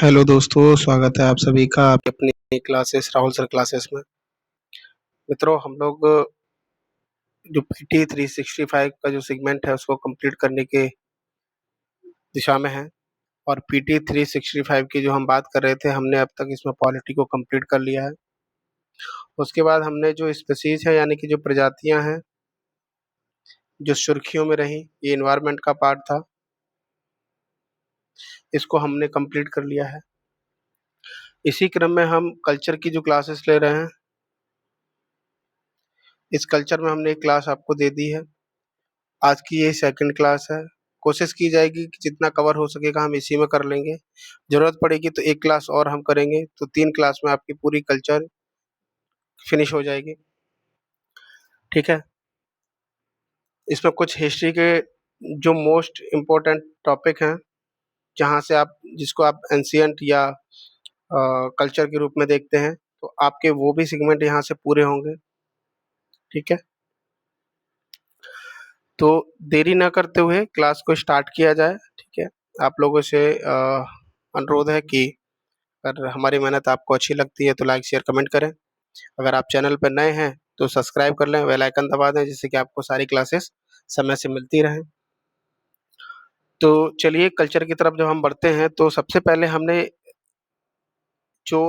Hello दोस्तों, स्वागत है आप सभी का आपकी अपनी क्लासेस राहुल सर क्लासेस में। मित्रों, हम लोग जो पीटी 365 का जो सेगमेंट है उसको कंप्लीट करने के दिशा में है। और पीटी 365 की जो हम बात कर रहे थे, हमने अब तक इसमें पॉलिटी को कंप्लीट कर लिया है। उसके बाद हमने जो स्पीसीज है यानी कि जो प्रजातियां हैं जो सुर्खियों में रही, ये इन्वायरमेंट का पार्ट था, इसको हमने कंप्लीट कर लिया है। इसी क्रम में हम कल्चर की जो क्लासेस ले रहे हैं, इस कल्चर में हमने एक क्लास आपको दे दी है। आज की ये सेकंड क्लास है। कोशिश की जाएगी कि जितना कवर हो सकेगा हम इसी में कर लेंगे। ज़रूरत पड़ेगी तो एक क्लास और हम करेंगे, तो 3 क्लास में आपकी पूरी कल्चर फिनिश हो जाएगी। ठीक है? इसमें कुछ हिस्ट्री के जो मोस्ट इम्पोर्टेंट टॉपिक हैं, जहाँ से आप जिसको आप एंशिएंट या कल्चर के रूप में देखते हैं, तो आपके वो भी सेगमेंट यहाँ से पूरे होंगे। ठीक है? तो देरी ना करते हुए क्लास को स्टार्ट किया जाए। ठीक है? आप लोगों से अनुरोध है कि अगर हमारी मेहनत आपको अच्छी लगती है तो लाइक शेयर कमेंट करें। अगर आप चैनल पर नए हैं तो सब्सक्राइब कर लें, बेल आइकन दबा दें, जिससे कि आपको सारी क्लासेस समय से मिलती रहें। तो चलिए कल्चर की तरफ जब हम बढ़ते हैं तो सबसे पहले हमने जो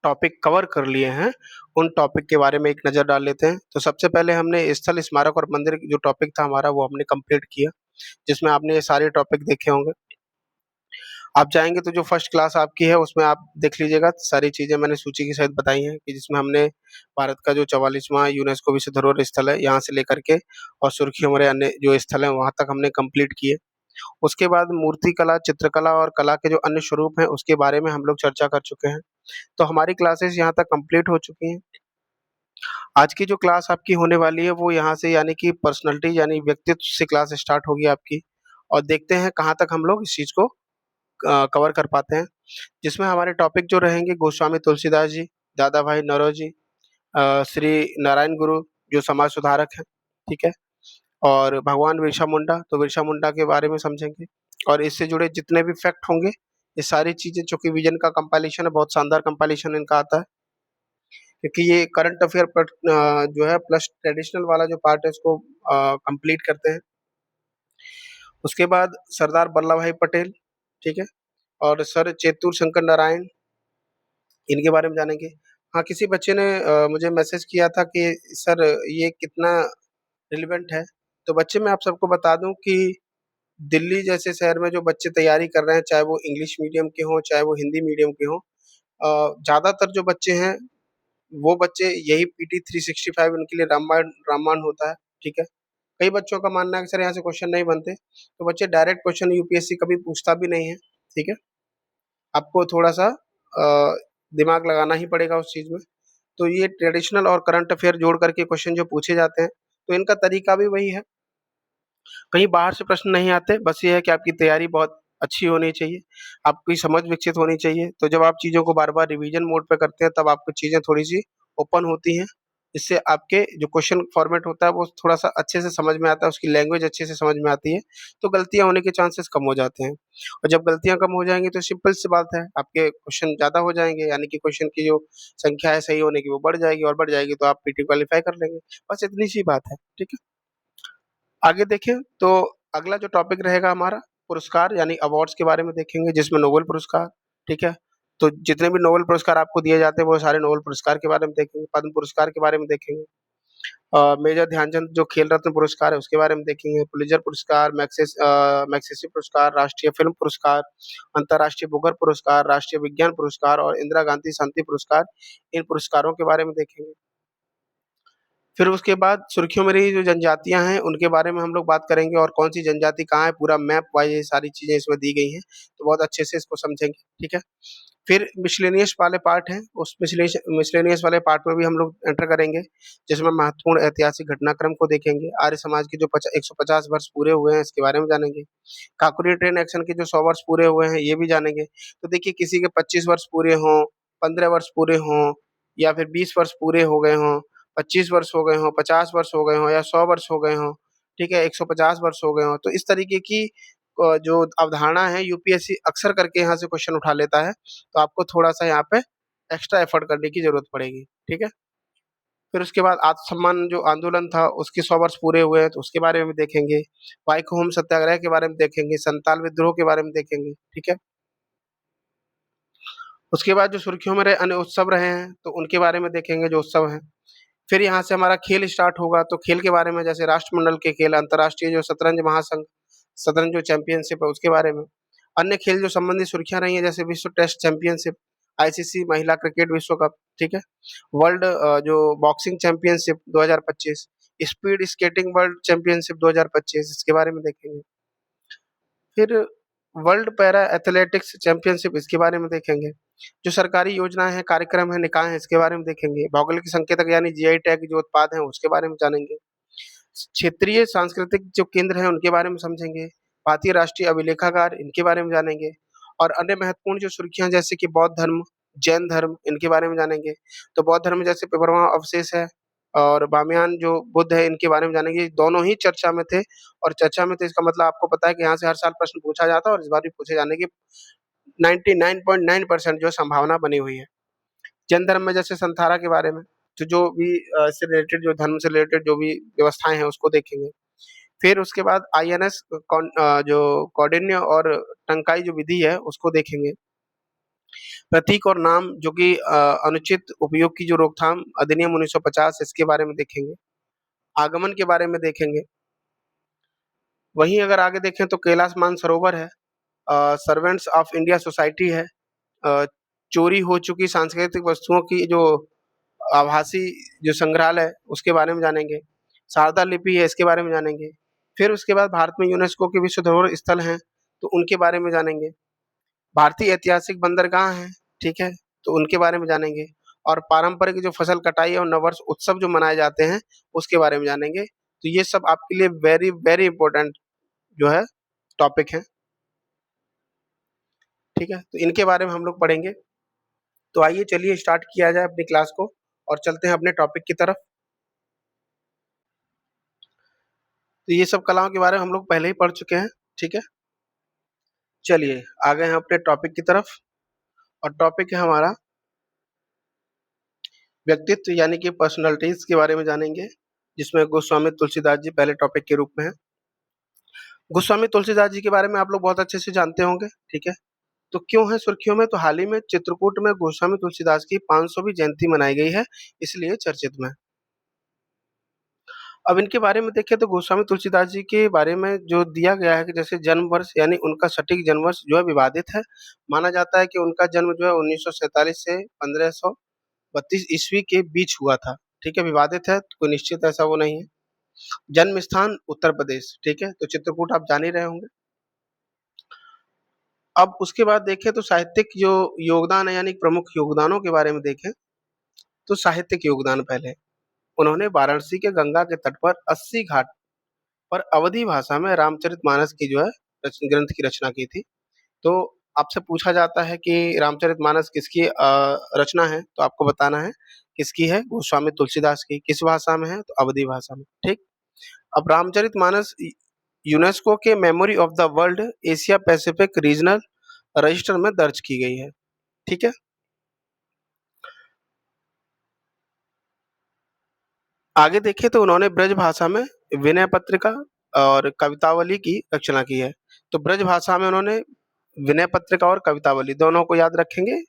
टॉपिक कवर कर लिए हैं, उन टॉपिक के बारे में एक नज़र डाल लेते हैं। तो सबसे पहले हमने स्थल, स्मारक और मंदिर जो टॉपिक था हमारा, वो हमने कंप्लीट किया, जिसमें आपने ये सारे टॉपिक देखे होंगे। आप जाएँगे तो जो फर्स्ट क्लास आपकी है उसमें आप देख लीजिएगा, सारी चीज़ें मैंने सूची के सहित बताई हैं कि जिसमें हमने भारत का जो 44वां यूनेस्को विश्व धरोहर स्थल है, यहाँ से लेकर के और सुर्खियों में अन्य जो स्थल हैं वहाँ तक हमने कंप्लीट किए। उसके बाद मूर्ति कला, चित्रकला और कला के जो अन्य स्वरूप हैं उसके बारे में हम लोग चर्चा कर चुके हैं। तो हमारी क्लासेस यहाँ तक कंप्लीट हो चुकी हैं। आज की जो क्लास आपकी होने वाली है वो यहाँ से यानी कि पर्सनैलिटी यानी व्यक्तित्व से क्लास स्टार्ट होगी आपकी, और देखते हैं कहाँ तक हम लोग इस चीज़ को कवर कर पाते हैं। जिसमें हमारे टॉपिक जो रहेंगे, गोस्वामी तुलसीदास जी, दादा भाई नौरोजी, श्री नारायण गुरु जो समाज सुधारक हैं, ठीक है? और भगवान बिरसा मुंडा, तो बिरसा मुंडा के बारे में समझेंगे और इससे जुड़े जितने भी फैक्ट होंगे, ये सारी चीज़ें, चूँकि विज़न का कंपाइलेशन है, बहुत शानदार कंपाइलेशन इनका आता है, क्योंकि ये करंट अफ़ेयर जो है प्लस ट्रेडिशनल वाला जो पार्ट है इसको कंप्लीट करते हैं। उसके बाद सरदार वल्लभ भाई पटेल, ठीक है? और सर चेतुर शंकर नारायण, इनके बारे में जानेंगे। हाँ, किसी बच्चे ने मुझे मैसेज किया था कि सर ये कितना रिलेवेंट है? तो बच्चे मैं आप सबको बता दूँ कि दिल्ली जैसे शहर में जो बच्चे तैयारी कर रहे हैं, चाहे वो इंग्लिश मीडियम के हों, चाहे वो हिंदी मीडियम के हों, ज़्यादातर जो बच्चे हैं, वो बच्चे यही पीटी 365 उनके लिए रामायण रामबाण होता है, ठीक है? कई बच्चों का मानना है कि सर यहाँ से क्वेश्चन नहीं बनते, तो बच्चे डायरेक्ट क्वेश्चन यूपीएससी कभी पूछता भी नहीं है, ठीक है? आपको थोड़ा-सा दिमाग लगाना ही पड़ेगा उस चीज़ में। तो ये ट्रेडिशनल और करंट अफ़ेयर जोड़ करके क्वेश्चन जो पूछे जाते हैं, तो इनका तरीका भी वही है। कहीं बाहर से प्रश्न नहीं आते, बस ये है कि आपकी तैयारी बहुत अच्छी होनी चाहिए, आपकी समझ विकसित होनी चाहिए। तो जब आप चीज़ों को बार-बार रिवीजन मोड पे करते हैं, तब आपको चीज़ें थोड़ी-सी ओपन होती हैं। इससे आपके जो क्वेश्चन फॉर्मेट होता है, वो थोड़ा-सा अच्छे से समझ में आता है, उसकी लैंग्वेज अच्छे से समझ में आती है, तो गलतियाँ होने के चांसेस कम हो जाते हैं। और जब गलतियाँ कम हो जाएँगी, तो सिंपल सी बात है, आपके क्वेश्चन ज़्यादा हो जाएँगे, यानी कि क्वेश्चन की जो संख्या है सही होने की, वो बढ़ जाएगी और बढ़ जाएगी, तो आप पीटी क्वालीफाई कर लेंगे। बस इतनी सी बात है, ठीक है? आगे देखें तो अगला जो टॉपिक रहेगा हमारा, पुरस्कार यानी अवार्ड्स के बारे में देखेंगे, जिसमें नोबेल पुरस्कार, ठीक है? तो जितने भी नोबेल पुरस्कार आपको दिए जाते हैं, वो सारे नोबेल पुरस्कार के बारे में देखेंगे, पद्म पुरस्कार के बारे में देखेंगे। मेजर ध्यानचंद जो खेल रत्न पुरस्कार है, उसके बारे में देखेंगे, पुलित्ज़र पुरस्कार, मैग्सेसे पुरस्कार, राष्ट्रीय फ़िल्म पुरस्कार, अंतर्राष्ट्रीय भूगर्भ पुरस्कार, राष्ट्रीय विज्ञान पुरस्कार और इंदिरा गांधी शांति पुरस्कार, इन पुरस्कारों के बारे में देखेंगे। फिर उसके बाद सुर्खियों में रही जो जनजातियाँ हैं, उनके बारे में हम लोग बात करेंगे और कौन-सी जनजाति कहाँ है, पूरा मैप वाइज़ ये सारी चीज़ें इसमें दी गई हैं, तो बहुत अच्छे से इसको समझेंगे, ठीक है? फिर मिसेलेनियस वाले पार्ट हैं, उस मिसेलेनियस वाले पार्ट में भी हम लोग एंटर करेंगे, जिसमें महत्वपूर्ण ऐतिहासिक घटनाक्रम को देखेंगे, आर्य समाज के जो 150 वर्ष पूरे हुए हैं, इसके बारे में जानेंगे, काकोरी ट्रेन एक्शन के जो 100 वर्ष पूरे हुए हैं, ये भी जानेंगे। तो देखिए, किसी के 25 वर्ष पूरे हों, 15 वर्ष पूरे हों या फिर 20 वर्ष पूरे हो गए हों, 25 वर्ष हो गए हों, 50 वर्ष हो गए हों या 100 वर्ष हो गए हों, ठीक है, 150 वर्ष हो गए हों, तो इस तरीके की जो अवधारणा है यूपीएससी अक्सर करके यहाँ से क्वेश्चन उठा लेता है, तो आपको थोड़ा-सा यहाँ पे एक्स्ट्रा एफर्ट करने की ज़रूरत पड़ेगी, ठीक है? फिर उसके बाद आत्मसम्मान जो आंदोलन था उसके 100 वर्ष पूरे हुए हैं तो उसके बारे में भी देखेंगे, वाईकोम सत्याग्रह के बारे में देखेंगे, संताल विद्रोह के बारे में देखेंगे, ठीक है? उसके बाद जो सुर्खियों में रहे अन्य उत्सव रहे हैं, तो उनके बारे में देखेंगे जो उत्सव हैं। फिर यहाँ से हमारा खेल स्टार्ट होगा, तो खेल के बारे में जैसे राष्ट्रमंडल के खेल, अंतर्राष्ट्रीय जो शतरंज महासंघ, शतरंज जो चैंपियनशिप है उसके बारे में। अन्य खेल जो संबंधित सुर्खियाँ रही हैं जैसे विश्व टेस्ट चैंपियनशिप, आईसीसी महिला क्रिकेट विश्व कप, ठीक है? वर्ल्ड जो boxing championship 2025, speed skating world championship 2025 इसके बारे में देखेंगे। फिर वर्ल्ड पैरा एथलेटिक्स चैंपियनशिप इसके बारे में देखेंगे। जो सरकारी योजनाएँ हैं, कार्यक्रम हैं, निकाय हैं इसके बारे में देखेंगे। भौगोलिक संकेतक यानी जीआई टैग जो उत्पाद हैं उसके बारे में जानेंगे। क्षेत्रीय सांस्कृतिक जो केंद्र हैं उनके बारे में समझेंगे। भारतीय राष्ट्रीय अभिलेखागार इनके बारे में जानेंगे और अन्य महत्वपूर्ण जो सुर्खियाँ जैसे कि बौद्ध धर्म, जैन धर्म इनके बारे में जानेंगे। तो बौद्ध धर्म में जैसे पिपरवा अवशेष है और बामियान जो बुद्ध है इनके बारे में जानेंगे। दोनों ही चर्चा में थे और चर्चा में थे इसका मतलब आपको पता है कि यहाँ से हर साल प्रश्न पूछा जाता है और इस बार भी पूछे जाने की 99.9% जो संभावना बनी हुई है। जैन धर्म में जैसे संथारा के बारे में, तो जो भी इससे रिलेटेड जो धर्म से रिलेटेड जो भी व्यवस्थाएँ हैं उसको देखेंगे। फिर उसके बाद आईएनएस जो कौंडिन्य और टंकाई जो विधि है उसको देखेंगे। प्रतीक और नाम जो कि अनुचित उपयोग की जो रोकथाम अधिनियम 1950 इसके बारे में देखेंगे। आगमन के बारे में देखेंगे। वहीं अगर आगे देखें तो कैलाश मानसरोवर है, सर्वेंट्स ऑफ इंडिया सोसाइटी है, अ, चोरी हो चुकी सांस्कृतिक वस्तुओं की जो आभासी जो संग्रहालय उसके बारे में जानेंगे। शारदा लिपि है इसके बारे में जानेंगे। फिर उसके बाद भारत में यूनेस्को के विश्व धरोहर स्थल हैं, तो उनके बारे में जानेंगे। भारतीय ऐतिहासिक बंदरगाह हैं, ठीक है? तो उनके बारे में जानेंगे और पारंपरिक जो फसल कटाई और नववर्ष उत्सव जो मनाए जाते हैं, उसके बारे में जानेंगे। तो ये सब आपके लिए वेरी, वेरी इम्पोर्टेंट जो है टॉपिक हैं, ठीक है? तो इनके बारे में हम लोग पढ़ेंगे। तो आइए चलिए स्टार्ट किया जाए अपनी क्लास को और चलते हैं अपने टॉपिक की तरफ। तो ये सब कलाओं के बारे में हम लोग पहले ही पढ़ चुके हैं, ठीक है? चलिए आ गए हैं अपने टॉपिक की तरफ और टॉपिक है हमारा व्यक्तित्व यानी कि पर्सनैलिटीज़ के बारे में जानेंगे, जिसमें गोस्वामी तुलसीदास जी पहले टॉपिक के रूप में हैं। गोस्वामी तुलसीदास जी के बारे में आप लोग बहुत अच्छे से जानते होंगे, ठीक है? तो क्यों है सुर्खियों में? तो हाल ही में चित्रकूट में गोस्वामी तुलसीदास की 500वीं जयंती मनाई गई है, इसलिए चर्चित में। अब इनके बारे में देखें तो गोस्वामी तुलसीदास जी के बारे में जो दिया गया है कि जैसे जन्म वर्ष यानी उनका सटीक जन्म वर्ष जो है विवादित है। माना जाता है कि उनका जन्म जो है 1947 से 1532 ईस्वी के बीच हुआ था, ठीक है? विवादित है, कोई निश्चित ऐसा वो नहीं है। जन्म स्थान उत्तर प्रदेश, ठीक है? तो चित्रकूट आप जान ही रहे होंगे। अब उसके बाद देखें तो साहित्यिक जो योगदान है यानी प्रमुख योगदानों के बारे में देखें, तो साहित्यिक योगदान पहले, उन्होंने वाराणसी के गंगा के तट पर 80 घाट पर अवधी भाषा में रामचरितमानस की जो है ग्रंथ की रचना की थी। तो आपसे पूछा जाता है कि रामचरितमानस किसकी रचना है? तो आपको बताना है किसकी है? गोस्वामी तुलसीदास की। किस भाषा में है? तो अवधी भाषा में, ठीक? अब रामचरितमानस यूनेस्को के memory of the world Asia Pacific regional register में दर्ज की गई है, ठीक है? आगे देखें तो उन्होंने ब्रज भाषा में विनय पत्रिका और कवितावली की रचना की है। तो ब्रज भाषा में उन्होंने विनय पत्रिका और कवितावली दोनों को याद रखेंगे।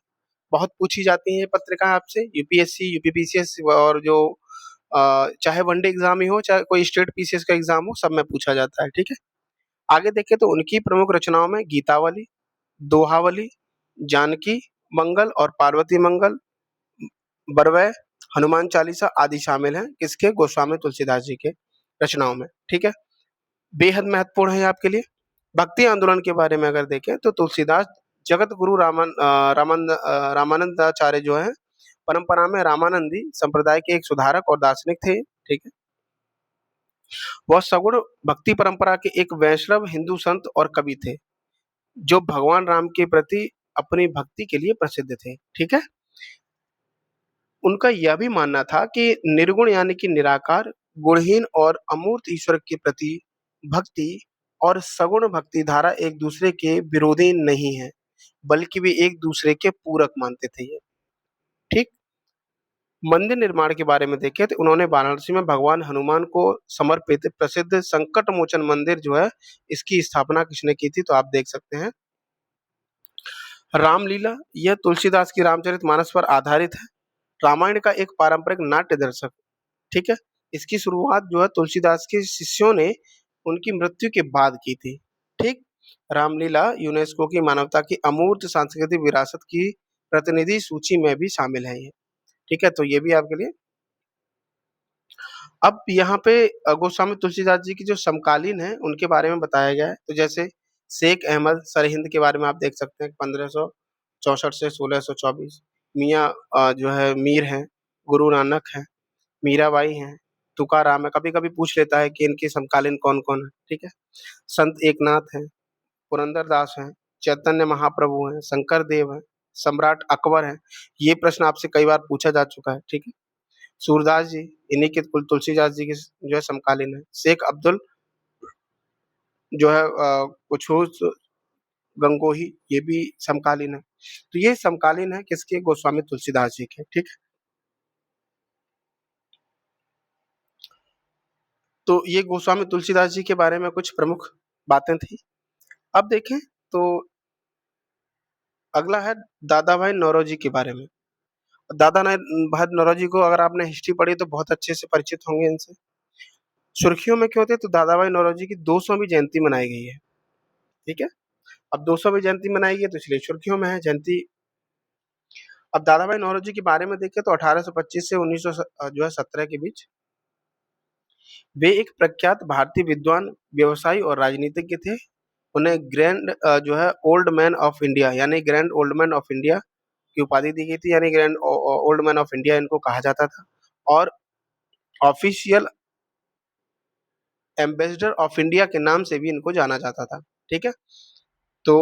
बहुत पूछी जाती हैं ये पत्रिका आपसे यूपीएससी, यूपीपीसीएस और जो चाहे वनडे एग्जाम ही हो, चाहे कोई स्टेट पीसीएस का एग्जाम हो, सब में पूछा जाता है, ठीक है? आगे देखें तो उनकी प्रमुख रचनाओं में गीतावली, दोहावली, जानकी मंगल और पार्वती मंगल, बरवै, हनुमान चालीसा आदि शामिल हैं किसके? गोस्वामी तुलसीदास जी के रचनाओं में, ठीक है? बेहद महत्वपूर्ण है आपके लिए। भक्ति आंदोलन के बारे में अगर देखें तो तुलसीदास जगत गुरु रामानंदाचार्य जो हैं, परंपरा में रामानंदी संप्रदाय के एक सुधारक और दार्शनिक थे, ठीक है? वह सगुण भक्ति परंपरा के एक वैष्णव हिंदू संत और कवि थे, जो भगवान राम के प्रति अपनी भक्ति के लिए प्रसिद्ध थे, ठीक है? उनका यह भी मानना था कि निर्गुण यानी कि निराकार, गुणहीन और अमूर्त ईश्वर के प्रति भक्ति और सगुण भक्ति धारा एक दूसरे के विरोधी नहीं है, बल्कि वे एक दूसरे के पूरक मानते थे ये। ठीक। मंदिर निर्माण के बारे में देखें तो उन्होंने वाराणसी में भगवान हनुमान को समर्पित प्रसिद्ध संकट मोचन मंदिर जो है, इसकी स्थापना किसने की थी? तो आप देख सकते हैं रामलीला, यह तुलसीदास की रामचरितमानस पर आधारित है। रामायण का एक पारंपरिक नाट्य दर्शक, ठीक है। इसकी शुरुआत जो है तुलसीदास के शिष्यों ने उनकी मृत्यु के बाद की थी। ठीक। रामलीला यूनेस्को की मानवता की अमूर्त सांस्कृतिक विरासत की प्रतिनिधि सूची में भी शामिल है ये। ठीक है, तो ये भी आपके लिए। अब यहाँ पे गोस्वामी तुलसीदास जी की जो समकालीन है उनके बारे में बताया गया है। तो जैसे शेख अहमद सरहिंद के बारे में आप देख सकते हैं 1564 से 1624। मियाँ जो है मीर हैं, गुरु नानक हैं, मीराबाई हैं, तुकाराम है। कभी-कभी पूछ लेता है कि इनके समकालीन कौन-कौन है, ठीक है? संत एकनाथ हैं, पुरंदरदास हैं, चैतन्य महाप्रभु हैं, शंकर देव हैं, सम्राट अकबर हैं। ये प्रश्न आपसे कई बार पूछा जा चुका है, ठीक है? सूरदास जी, इन्हीं के तुलसीदास जी के जो है समकालीन है। शेख अब्दुल जो है कुछूस गंगोही, ये भी समकालीन है। तो ये समकालीन है किसके? गोस्वामी तुलसीदास जी के, ठीक है? तो ये गोस्वामी तुलसीदास जी के बारे में कुछ प्रमुख बातें थी। अब देखें तो अगला है दादा भाई नौरोजी के बारे में। दादा भाई नौरोजी को अगर आपने हिस्ट्री पढ़ी तो बहुत अच्छे से परिचित होंगे इनसे। सुर्खियों में क्यों थे? तो दादा भाई नौरोजी की 200वीं जयंती मनाई गई है, ठीक है? अब 200वीं जयंती मनाई गई तो इसलिए सुर्खियों में है जयंती। अब दादा भाई नौरोजी के बारे में देखें तो 1825 से 1917 के बीच वे एक प्रख्यात भारतीय विद्वान, व्यवसायी और राजनीतिज्ञ थे। उन्हें ग्रैंड जो है ओल्ड मैन ऑफ इंडिया यानी grand old man of India की उपाधि दी गई थी, यानी grand old man of India इनको कहा जाता था। और ऑफिशियल एम्बेसडर ऑफ इंडिया के नाम से भी इनको जाना जाता था, ठीक है। तो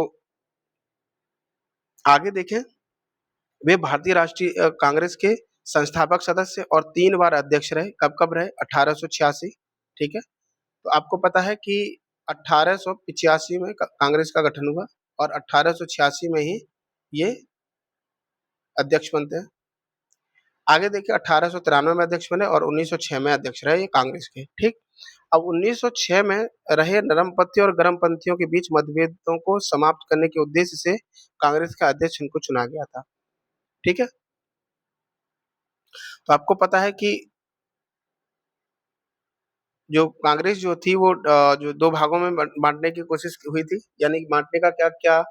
आगे देखें, वे भारतीय राष्ट्रीय कांग्रेस के संस्थापक सदस्य और 3 बार अध्यक्ष रहे। कब-कब रहे? 1886, ठीक है। तो आपको पता है कि 1885 में कांग्रेस का गठन हुआ और 1886 में ही ये अध्यक्ष बनते हैं। आगे देखिए 1893 में अध्यक्ष बने और 1906 में अध्यक्ष रहे ये कांग्रेस के, ठीक। अब 1906 में रहे नरमपंथी और गरमपंथियों के बीच मतभेदों को समाप्त करने के उद्देश्य से कांग्रेस का अध्यक्ष इनको चुना गया था, ठीक है। तो आपको पता है कि जो कांग्रेस जो थी वो जो 2 भागों में बाँटने की कोशिश हुई थी, यानी बाँटने का क्या-क्या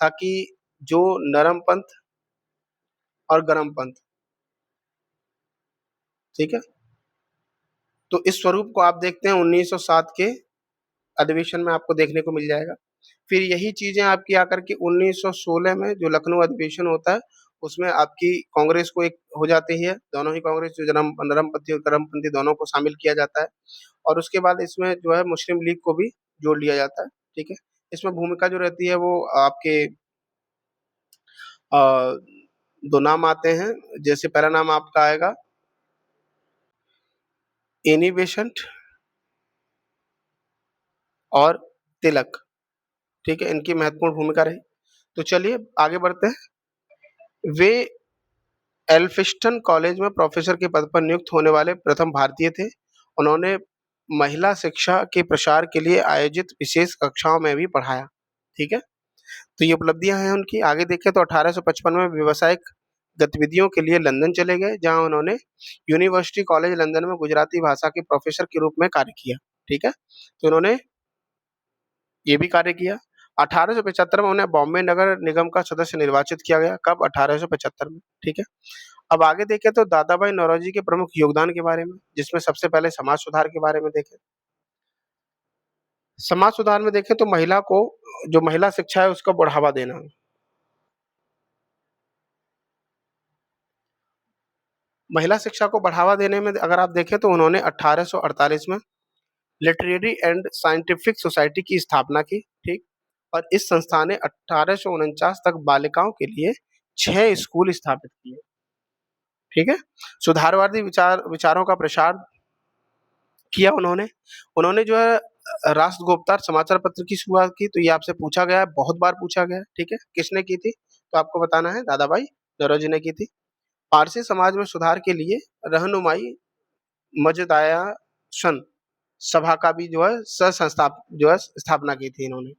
था कि जो नरमपंथ और गरमपंथ, ठीक है? तो इस स्वरूप को आप देखते हैं 1907 के अधिवेशन में आपको देखने को मिल जाएगा। फिर यही चीज़ें आपकी आकर के 1916 में जो लखनऊ अधिवेशन होता है, उसमें आपकी कांग्रेस को एक हो जाती है, दोनों ही कांग्रेस जो नरमपंथी और गरमपंथी दोनों को शामिल किया जाता है और उसके बाद इसमें जो है मुस्लिम लीग को भी जोड़ लिया जाता है, ठीक है? इसमें भूमिका जो रहती है वो आपके 2 नाम आते हैं, जैसे पहला नाम आपका आएगा एनी बेसेंट और तिलक, ठीक है? इनकी महत्वपूर्ण भूमिका रही। तो चलिए आगे बढ़ते हैं। वे एल्फिंस्टन कॉलेज में प्रोफेसर के पद पर नियुक्त होने वाले प्रथम भारतीय थे। उन्होंने महिला शिक्षा के प्रसार के लिए आयोजित विशेष कक्षाओं में भी पढ़ाया, ठीक है? तो ये उपलब्धियाँ हैं उनकी। आगे देखें तो 1855 में व्यावसायिक गतिविधियों के लिए लंदन चले गए, जहाँ उन्होंने यूनिवर्सिटी कॉलेज लंदन में गुजराती भाषा के प्रोफेसर के रूप में कार्य किया, ठीक है? तो उन्होंने ये भी कार्य किया। 1875 में उन्हें बॉम्बे नगर निगम का सदस्य निर्वाचित किया गया। कब? 1875 में, ठीक है? अब आगे देखें तो दादा भाई नौरोजी के प्रमुख योगदान के बारे में, जिसमें सबसे पहले समाज सुधार के बारे में देखें। समाज सुधार में देखें तो महिला को जो महिला शिक्षा है उसको बढ़ावा देना। महिला शिक्षा को बढ़ावा देने में अगर आप देखें तो उन्होंने 1848 में लिटरेरी एंड साइंटिफिक सोसाइटी की स्थापना की, ठीक? और इस संस्था ने 1849 तक बालिकाओं के लिए 6 स्कूल स्थापित किए, ठीक है? सुधारवादी विचारों का प्रसार किया उन्होंने। उन्होंने जो है राष्ट्रगोप्तार समाचार पत्र की शुरुआत की? तो ये आपसे पूछा गया है, बहुत बार पूछा गया है, ठीक है? किसने की थी? तो आपको बताना है दादाभाई नौरोजी ने की थी। पारसी समाज में सुधार के लिए रहनुमाई मजदायाशन सभा का भी जो है स्थापना की थी इन्होंने।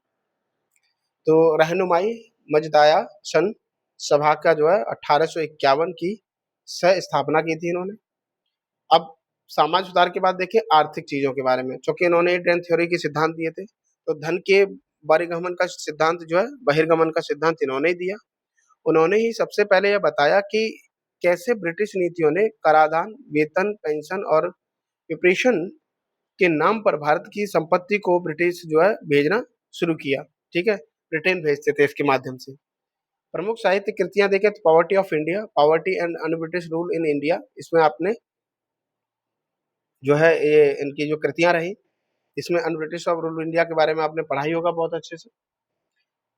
तो रहनुमाई मजदायाशन सभा का जो है 1851 की स्थापना की थी इन्होंने। अब समाज सुधार के बाद देखिए आर्थिक चीजों के बारे में, चूंकि इन्होंने ट्रेंड थ्योरी के सिद्धांत दिए थे, तो धन के बहिर्गमन का सिद्धांत जो है बहिर्गमन का सिद्धांत इन्होंने ही दिया। उन्होंने ही सबसे पहले यह बताया कि कैसे ब्रिटिश नीतियों ने कराधान, वेतन, पेंशन और विप्रेशन के नाम पर भारत की संपत्ति को ब्रिटिश जो है भेजना शुरू किया, ठीक है? ब्रिटेन भेजते थे इसके माध्यम से। प्रमुख साहित्य कृतियां देखें तो poverty of India, poverty and un-British rule in India, इसमें आपने जो है ये इनकी जो कृतियां रही, इसमें अनब्रिटिश ऑफ रूल इंडिया के बारे में आपने पढ़ा ही होगा बहुत अच्छे से।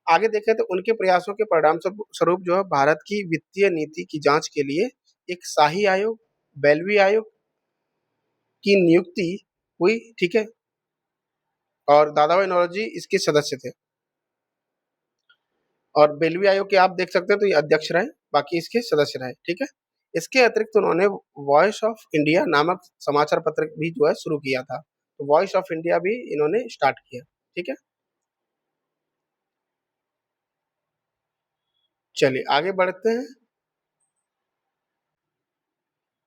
आगे देखें तो उनके प्रयासों के परिणाम स्वरूप जो है भारत की वित्तीय नीति की जांच के लिए एक शाही आयोग, बेल्वी आयोग की नियुक्ति हुई, ठीक है? और दादाभाई नौरोजी इसके सदस्य थे। और बेल्वी आयोग के आप देख सकते हैं तो ये अध्यक्ष रहे, बाकी इसके सदस्य रहे, ठीक है? इसके अतिरिक्त उन्होंने वॉइस ऑफ इंडिया नामक समाचार पत्र भी जो है शुरू किया था। तो वॉइस ऑफ इंडिया भी इन्होंने स्टार्ट किया, ठीक है? चलिए आगे बढ़ते हैं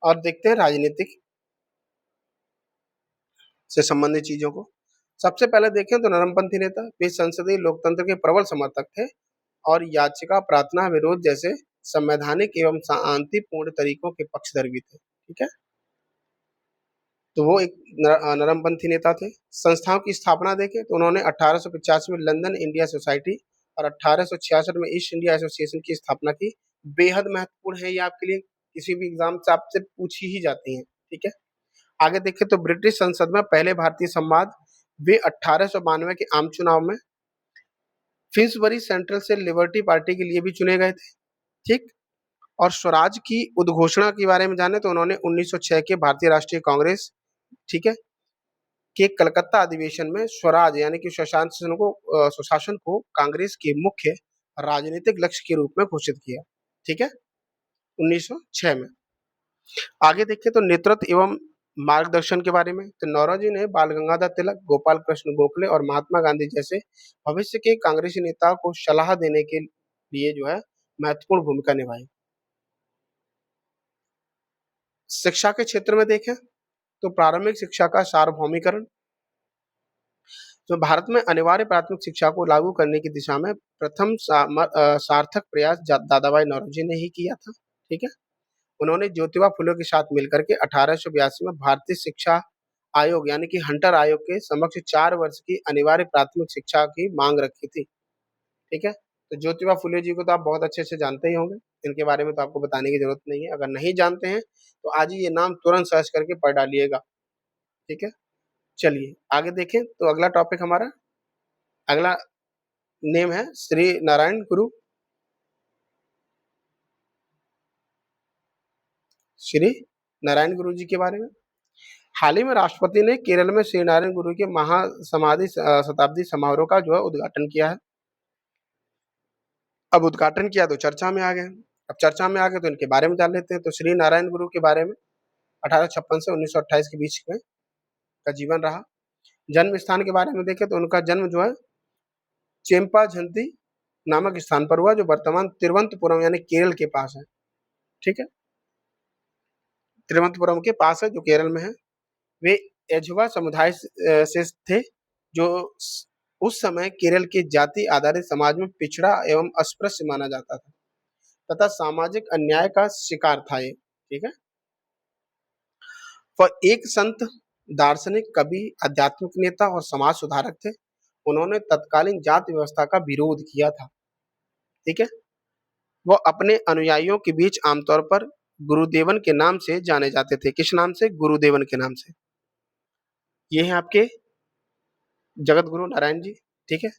और देखते हैं राजनीतिक से संबंधित चीजों को। सबसे पहले देखें तो नरमपंथी नेता, वे संसदीय लोकतंत्र के प्रबल समर्थक थे और याचिका प्रार्थना विरोध जैसे संवैधानिक एवं शांतिपूर्ण तरीकों के पक्षधर भी थे, ठीक है? तो वो एक नरमपंथी नेता थे। संस्थाओं की स्थापना देखें तो उन्होंने 1885 में लंदन इंडिया सोसाइटी और 1866 में ईस्ट इंडिया एसोसिएशन की स्थापना की। बेहद महत्वपूर्ण है ये आपके लिए, किसी भी एग्जाम से आपसे पूछी ही जाती है, ठीक है? आगे देखें तो ब्रिटिश संसद में पहले भारतीय संवाद वे 1892 के आम चुनाव में फिंसबरी सेंट्रल से लिबर्टी पार्टी के लिए भी चुने गए थे, ठीक? और स्वराज की उद्घोषणा के बारे में जाने तो उन्होंने 1906 के भारतीय राष्ट्रीय कांग्रेस, ठीक है, के कलकत्ता अधिवेशन में स्वराज यानी कि स्वशासन को कांग्रेस के मुख्य राजनीतिक लक्ष्य के रूप में घोषित किया, ठीक है, 1906 में। आगे देखें तो नेतृत्व एवं मार्गदर्शन के बारे में तो नौरोजी ने बाल गंगाधर तिलक, गोपाल कृष्ण गोखले और महात्मा गांधी जैसे भविष्य के कांग्रेसी नेताओं को सलाह देने के लिए जो है महत्वपूर्ण भूमिका निभाई। शिक्षा के क्षेत्र में देखें तो प्रारंभिक शिक्षा का सार्वभौमिकरण, तो भारत में अनिवार्य प्राथमिक शिक्षा को लागू करने की दिशा में प्रथम सार्थक प्रयास दादाभाई नौरोजी ने ही किया था, ठीक है? उन्होंने ज्योतिबा फुले के साथ मिलकर के 1882 में भारतीय शिक्षा आयोग यानी कि हंटर आयोग के समक्ष 4 वर्ष की अनिवार्य प्राथमिक शिक्षा की मांग रखी थी, ठीक है? तो ज्योतिबा फुले जी को तो आप बहुत अच्छे से जानते ही होंगे, इनके बारे में तो आपको बताने की जरूरत नहीं है। अगर नहीं जानते हैं तो आज ही ये नाम तुरंत सर्च करके पढ़ डालिएगा, ठीक है? चलिए आगे देखें तो अगला टॉपिक हमारा, अगला नेम है श्री नारायण गुरु। श्री नारायण गुरु जी के बारे में हाल ही में राष्ट्रपति ने केरल में श्री नारायण गुरु के महासमाधि शताब्दी समारोह का जो है उद्घाटन किया है। अब उद्घाटन किया तो चर्चा में आ गए, अब चर्चा में आ गए तो इनके बारे में जान लेते हैं। तो श्री नारायण गुरु के बारे में 1856 से 1928 के बीच में का जीवन रहा। जन्म स्थान के बारे में देखें तो उनका जन्म जो है चेम्पाझंती नामक स्थान पर हुआ, जो वर्तमान तिरुवनंतपुरम यानी केरल के पास है, ठीक है? तिरुवनंतपुरम के पास है जो केरल में है। वे एझवा समुदाय से थे, जो उस समय केरल के जाति आधारित समाज में पिछड़ा एवं अस्पृश्य माना जाता था तथा सामाजिक अन्याय का शिकार था ये, ठीक है? वह एक संत, दार्शनिक, कवि, आध्यात्मिक नेता और समाज सुधारक थे। उन्होंने तत्कालीन जाति व्यवस्था का विरोध किया था, ठीक है? वो अपने अनुयायियों के बीच आमतौर पर गुरुदेवन के नाम से जाने जाते थे। किस नाम से? गुरुदेवन के नाम से। ये हैं आपके जगत गुरु नारायण जी, ठीक है?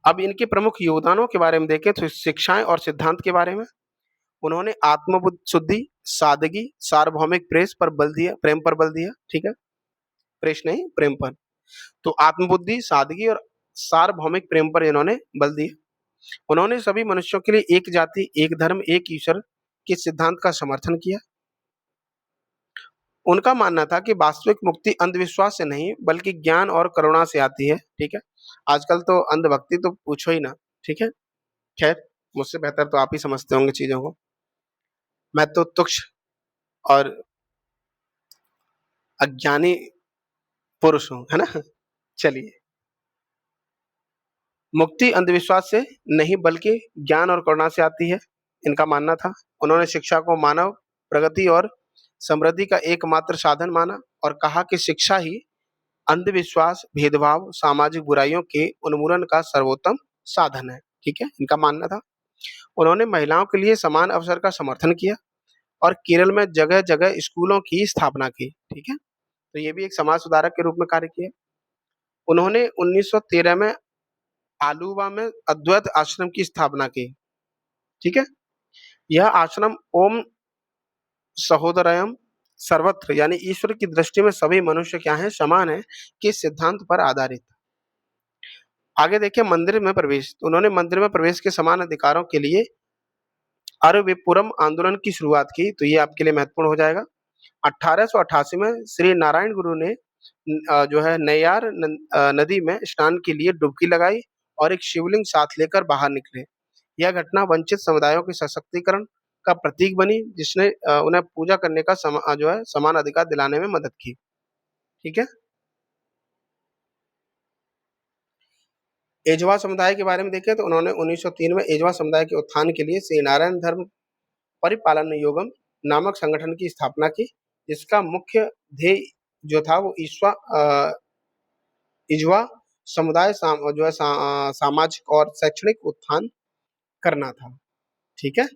अब इनके प्रमुख योगदानों के बारे में देखें तो शिक्षाएं और सिद्धांत के बारे में उन्होंने आत्मबुद्ध शुद्धि, सादगी, सार्वभौमिक प्रेम पर बल दिया, ठीक है? प्रेष नहीं, प्रेम पर। तो आत्मबुद्धि, सादगी और सार्वभौमिक प्रेम पर इन्होंने बल दिया। उन्होंने सभी मनुष्यों के लिए एक जाति, एक धर्म, एक ईश्वर के सिद्धांत का समर्थन किया। उनका मानना था कि वास्तविक मुक्ति अंधविश्वास से नहीं बल्कि ज्ञान और करुणा से आती है, ठीक है? आजकल तो अंधभक्ति तो पूछो ही ना, ठीक है? खैर, मुझसे बेहतर तो आप ही समझते होंगे चीज़ों को। मैं तो तुच्छ और अज्ञानी पुरुष हूँ, है ना? चलिए, मुक्ति अंधविश्वास से नहीं बल्कि ज्ञान और करुणा से आती है, इनका मानना था। उन्होंने शिक्षा को मानव प्रगति और समृद्धि का एकमात्र साधन माना और कहा कि शिक्षा ही अंधविश्वास, भेदभाव, सामाजिक बुराइयों के उन्मूलन का सर्वोत्तम साधन है, ठीक है? इनका मानना था। उन्होंने महिलाओं के लिए समान अवसर का समर्थन किया और केरल में जगह-जगह स्कूलों की स्थापना की, ठीक है? तो ये भी एक समाज सुधारक के रूप में कार्य किया। उन्होंने 1913 में आलुवा में अद्वैत आश्रम की स्थापना की, ठीक है? यह आश्रम ओम सहोदरयम सर्वत्र यानी ईश्वर की दृष्टि में सभी मनुष्य क्या हैं? समान हैं, के सिद्धांत पर आधारित। आगे देखिए मंदिर में प्रवेश। तो उन्होंने मंदिर में प्रवेश के समान अधिकारों के लिए अरविपुरम आंदोलन की शुरुआत की, तो ये आपके लिए महत्वपूर्ण हो जाएगा। 1888 में श्री नारायण गुरु ने जो है नैयार नदी में स्नान के लिए डुबकी लगाई और एक शिवलिंग साथ लेकर बाहर निकले। यह घटना वंचित समुदायों के सशक्तिकरण का प्रतीक बनी, जिसने उन्हें पूजा करने का जो है समान अधिकार दिलाने में मदद की। ठीक है? एजवा समुदाय के बारे में देखें तो उन्होंने 1903 में एजवा समुदाय के उत्थान के लिए श्री नारायण धर्म परिपालन योगम नामक संगठन की स्थापना की, जिसका मुख्य ध्येय जो था वो इजवा समुदाय जो है सामाजिक और शैक्षणिक उत्थान करना था। ठीक है?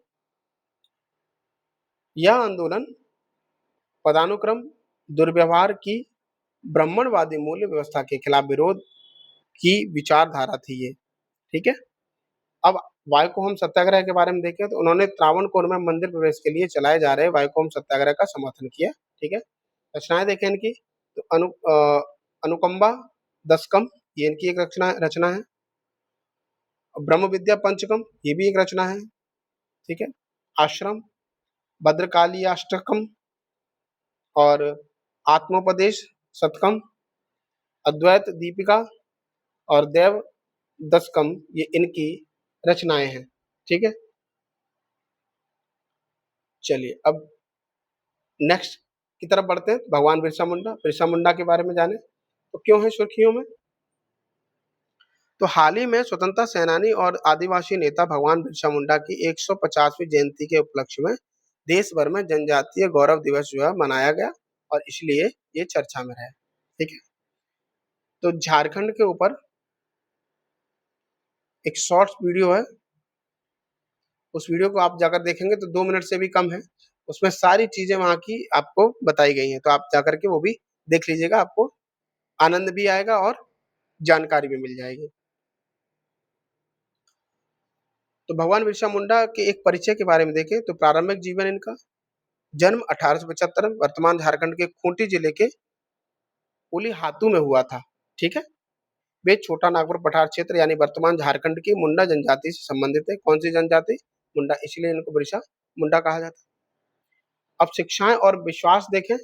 यह आंदोलन पदानुक्रम, दुर्व्यवहार की ब्राह्मणवादी मूल्य व्यवस्था के खिलाफ विरोध की विचारधारा थी ये। ठीक है? अब वायुकोहम सत्याग्रह के बारे में देखें तो उन्होंने त्रावणकोर में मंदिर प्रवेश के लिए चलाए जा रहे वायुकोहम सत्याग्रह का समर्थन किया। ठीक है? रचनाएं देखें इनकी तो अनुकंबा दशकम ये इनकी एक रचना है। ब्रह्म विद्या पंचकम ये भी एक रचना है। ठीक है? आश्रम, भद्रकाली अष्टकम और आत्मोपदेश शतकम, अद्वैत दीपिका और देव दशकम ये इनकी रचनाएं हैं। ठीक है? चलिए अब नेक्स्ट की तरफ बढ़ते हैं। भगवान बिरसा मुंडा। बिरसा मुंडा के बारे में जाने तो क्यों है सुर्खियों में? तो हाल ही में स्वतंत्रता सेनानी और आदिवासी नेता भगवान बिरसा मुंडा की 150वीं जयंती के उपलक्ष्य में देश भर में जनजातीय गौरव दिवस जो है मनाया गया और इसलिए ये चर्चा में रहा। ठीक है? तो झारखंड के ऊपर एक शॉर्ट्स वीडियो है, उस वीडियो को आप जाकर देखेंगे तो 2 मिनट से भी कम है। उसमें सारी चीजें वहाँ की आपको बताई गई हैं, तो आप जाकर के वो भी देख लीजिएगा, आपको आनंद भी आएगा और जानकारी भी मिल जाएगी। तो भगवान बिरसा मुंडा के एक परिचय के बारे में देखें तो प्रारंभिक जीवन इनका जन्म 1875 वर्तमान झारखंड के खूंटी जिले के उलीहातू में हुआ था। ठीक है? वे छोटा नागपुर पठार क्षेत्र यानी वर्तमान झारखंड की मुंडा जनजाति से संबंधित है। कौन सी जनजाति? मुंडा, इसलिए इनको बिरसा मुंडा कहा जाता है। अब शिक्षाएं और विश्वास देखें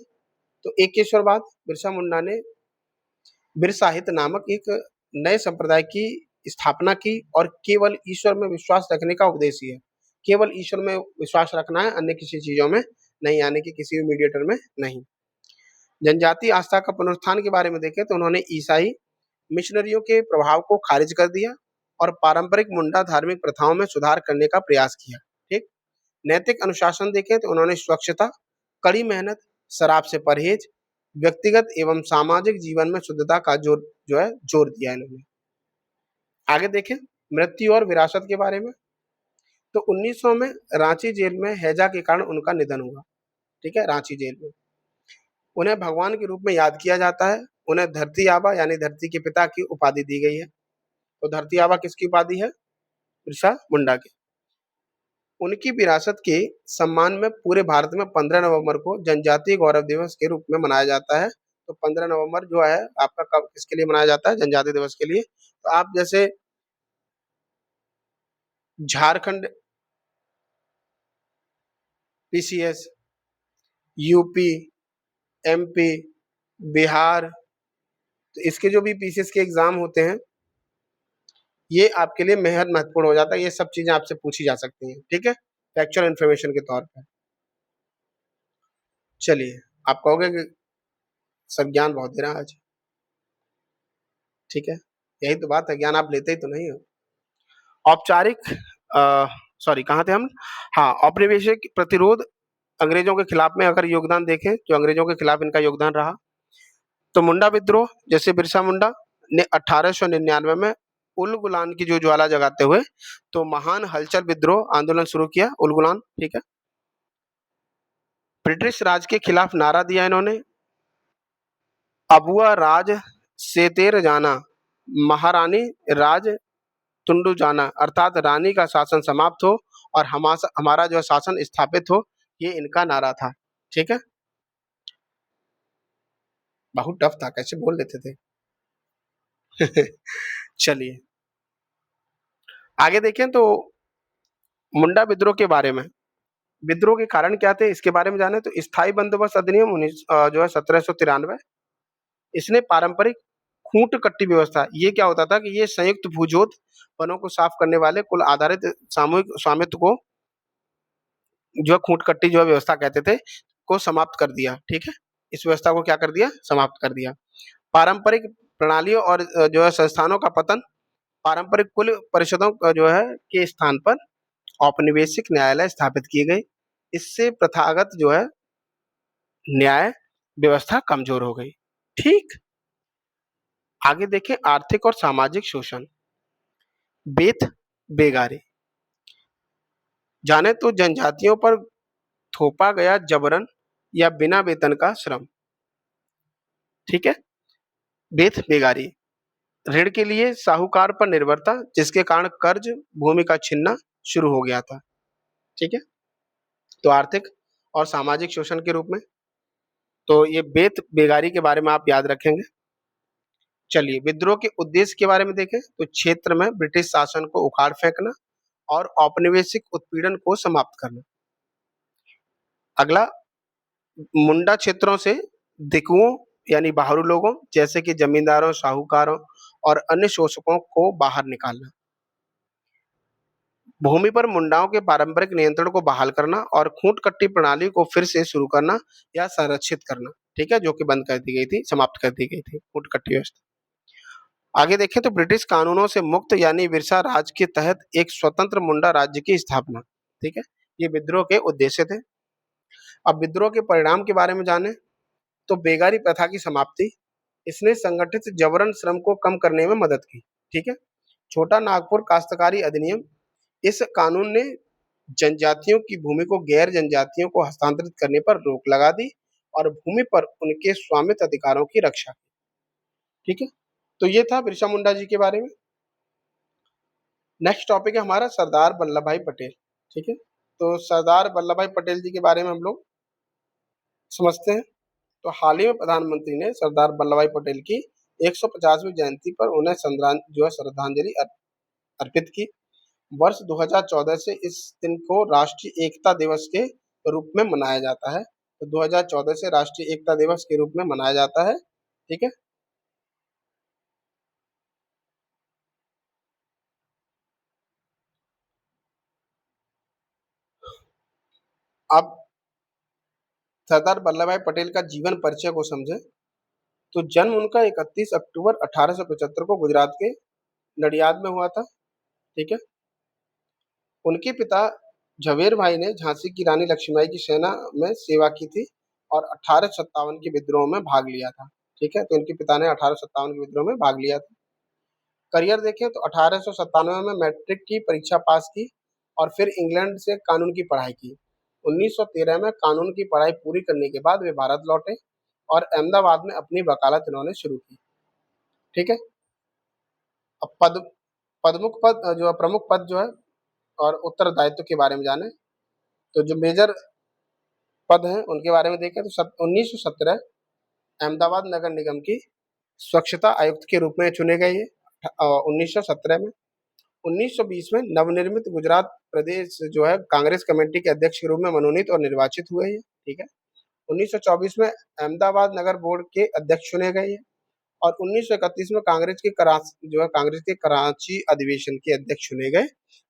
तो एकेश्वर बाद बिरसा मुंडा ने बिर साहित्य नामक एक नए संप्रदाय की स्थापना की और केवल ईश्वर में विश्वास रखने का उपदेश ही है। केवल ईश्वर में विश्वास रखना है, अन्य किसी चीजों में नहीं, यानी कि किसी भी मीडिएटर में नहीं। जनजातीय आस्था का पुनरुत्थान के बारे में देखें तो उन्होंने ईसाई मिशनरियों के प्रभाव को खारिज कर दिया और पारंपरिक मुंडा धार्मिक प्रथाओं में सुधार करने का प्रयास किया। ठीक? नैतिक अनुशासन देखें तो उन्होंने स्वच्छता, कड़ी मेहनत, शराब से परहेज, व्यक्तिगत एवं सामाजिक जीवन में शुद्धता का जोर दिया इन्होंने। आगे देखें मृत्यु और विरासत के बारे में तो 1900 में रांची जेल में हैजा के कारण उनका निधन हुआ। ठीक है? रांची जेल में उन्हें भगवान के रूप में याद किया जाता है। उन्हें धरती आबा यानी धरती के पिता की उपाधि दी गई है। तो धरती आबा किसकी उपाधि है? बिरसा मुंडा की। उनकी विरासत के सम्मान में पूरे भारत में 15 नवंबर को जनजातीय गौरव दिवस के रूप में मनाया जाता है। तो 15 नवंबर जो है आपका कब किसके लिए मनाया जाता है? जनजाति दिवस के लिए। तो आप जैसे Jharkhand, PCS, UP, MP, Bihar, तो इसके जो भी पीसीएस के एग्जाम होते हैं, ये आपके लिए बेहद महत्वपूर्ण हो जाता है। ये सब चीजें आपसे पूछी जा सकती हैं, ठीक है, फैक्चुअल इन्फॉर्मेशन के तौर पर। चलिए, आप कहोगे कि सर ज्ञान बहुत दे रहा है आज, ठीक है, यही तो बात है, ज्ञान आप लेते ही तो नहीं हो। औपचारिक सॉरी कहाँ थे हम? हाँ, औपनिवेशिक प्रतिरोध अंग्रेजों के खिलाफ में अगर योगदान देखें, जो अंग्रेजों के खिलाफ इनका योगदान रहा, तो मुंडा विद्रोह, जैसे बिरसा मुंडा ने 1899 में उल गुलान की जो ज्वाला जगाते हुए तो महान हलचल विद्रोह आंदोलन शुरू किया, उल गुलान, ठीक है। ब्रिटिश राज के खिलाफ नारा दिया इन्होंने, अबुआ राज सेतेर जाना, महारानी राज तुंडु जाना, अर्थात रानी का शासन समाप्त हो और हमारा जो शासन स्थापित हो, ये इनका नारा था, ठीक है। बहुत टफ था, कैसे बोल लेते थे। चलिए आगे देखें तो मुंडा विद्रोह के बारे में, विद्रोह के कारण क्या थे इसके बारे में जाने, तो स्थायी बंदोबस्त अधिनियम जो है 1793, इसने पारंपरिक खूंट कट्टी व्यवस्था, ये क्या होता था कि ये संयुक्त भूजोत वनों को साफ करने वाले कुल आधारित सामूहिक स्वामित्व को जो है खूंट कट्टी जो है व्यवस्था कहते थे, को समाप्त कर दिया, ठीक है। इस व्यवस्था को क्या कर दिया? समाप्त कर दिया। पारंपरिक प्रणालियों और जो है संस्थानों का पतन, पारंपरिक कुल परिषदों का जो है के स्थान पर औपनिवेशिक न्यायालय स्थापित किए गए। इससे प्रथागत जो है न्याय व्यवस्था कमजोर हो गई, ठीक। आगे देखें आर्थिक और सामाजिक शोषण, बेथ बेगारी, जाने तो जनजातियों पर थोपा गया जबरन या बिना वेतन का श्रम, ठीक है। बेथ बेगारी, ऋण के लिए साहूकार पर निर्भरता, जिसके कारण कर्ज भूमि का छीनना शुरू हो गया था, ठीक है। तो आर्थिक और सामाजिक शोषण के रूप में, तो ये बेथ बेगारी के बारे में आप याद रखेंगे। चलिए विद्रोह के उद्देश्य के बारे में देखें, तो क्षेत्र में ब्रिटिश शासन को उखाड़ फेंकना और औपनिवेशिक उत्पीड़न को समाप्त करना। अगला, मुंडा क्षेत्रों से दिकुओं यानी बाहरू लोगों जैसे कि जमींदारों, साहूकारों और अन्य शोषकों को बाहर निकालना। भूमि पर मुंडाओं के पारंपरिक नियंत्रण को बहाल करना और खूंट कट्टी प्रणाली को फिर से शुरू करना या संरक्षित करना, ठीक है, जो कि बंद कर दी गई थी, समाप्त कर दी गई थी खूंट कट्टी व्यवस्था। आगे देखें तो ब्रिटिश कानूनों से मुक्त यानी बिरसा राज के तहत एक स्वतंत्र मुंडा राज्य की स्थापना, ठीक है, ये विद्रोह के उद्देश्य थे। अब विद्रोह के परिणाम के बारे में जाने, तो बेगारी प्रथा की समाप्ति, इसने संगठित जबरन श्रम को कम करने में मदद की, ठीक है। छोटा नागपुर काश्तकारी अधिनियम, इस कानून ने जनजातियों की भूमि को गैर जनजातियों को हस्तांतरित करने पर रोक लगा दी और भूमि पर उनके स्वामित्व अधिकारों की रक्षा, ठीक है। तो ये था बिरसा मुंडा जी के बारे में। नेक्स्ट टॉपिक है हमारा सरदार वल्लभ भाई पटेल, ठीक है। तो सरदार वल्लभ भाई पटेल जी के बारे में हम लोग समझते हैं। तो हाल ही में प्रधानमंत्री ने सरदार वल्लभ भाई पटेल की 150वीं जयंती पर उन्हें जो है श्रद्धांजलि अर्पित की। वर्ष 2014 से इस दिन को राष्ट्रीय एकता दिवस के रूप में मनाया जाता है। तो 2014 से राष्ट्रीय एकता दिवस के रूप में मनाया जाता है, ठीक है। अब सरदार वल्लभ भाई पटेल का जीवन परिचय को समझे, तो जन्म उनका 31 अक्टूबर 1875 को गुजरात के नडियाद में हुआ था, ठीक है। उनके पिता झवेर भाई ने झांसी की रानी लक्ष्मीबाई की सेना में सेवा की थी और 1857 के विद्रोह में भाग लिया था, ठीक है। तो इनके पिता ने 1857 के विद्रोह में भाग लिया था। करियर देखें तो 1897 में मैट्रिक की परीक्षा पास की और फिर इंग्लैंड से कानून की पढ़ाई की। 1913 में कानून की पढ़ाई पूरी करने के बाद वे भारत लौटे और अहमदाबाद में अपनी वकालत इन्होंने शुरू की, ठीक है। अब जो है प्रमुख पद जो है और उत्तरदायित्व के बारे में जाने, तो जो मेजर पद हैं उनके बारे में देखें तो 1917 अहमदाबाद नगर निगम की स्वच्छता आयुक्त के रूप में चुने गए ये 1917 में। 1920 में नवनिर्मित गुजरात प्रदेश जो है कांग्रेस कमेटी के अध्यक्ष के रूप में मनोनीत और निर्वाचित हुए ये, ठीक है। 1924 में अहमदाबाद नगर बोर्ड के अध्यक्ष चुने गए ये और 1931 में कांग्रेस के कराची अधिवेशन के अध्यक्ष चुने गए।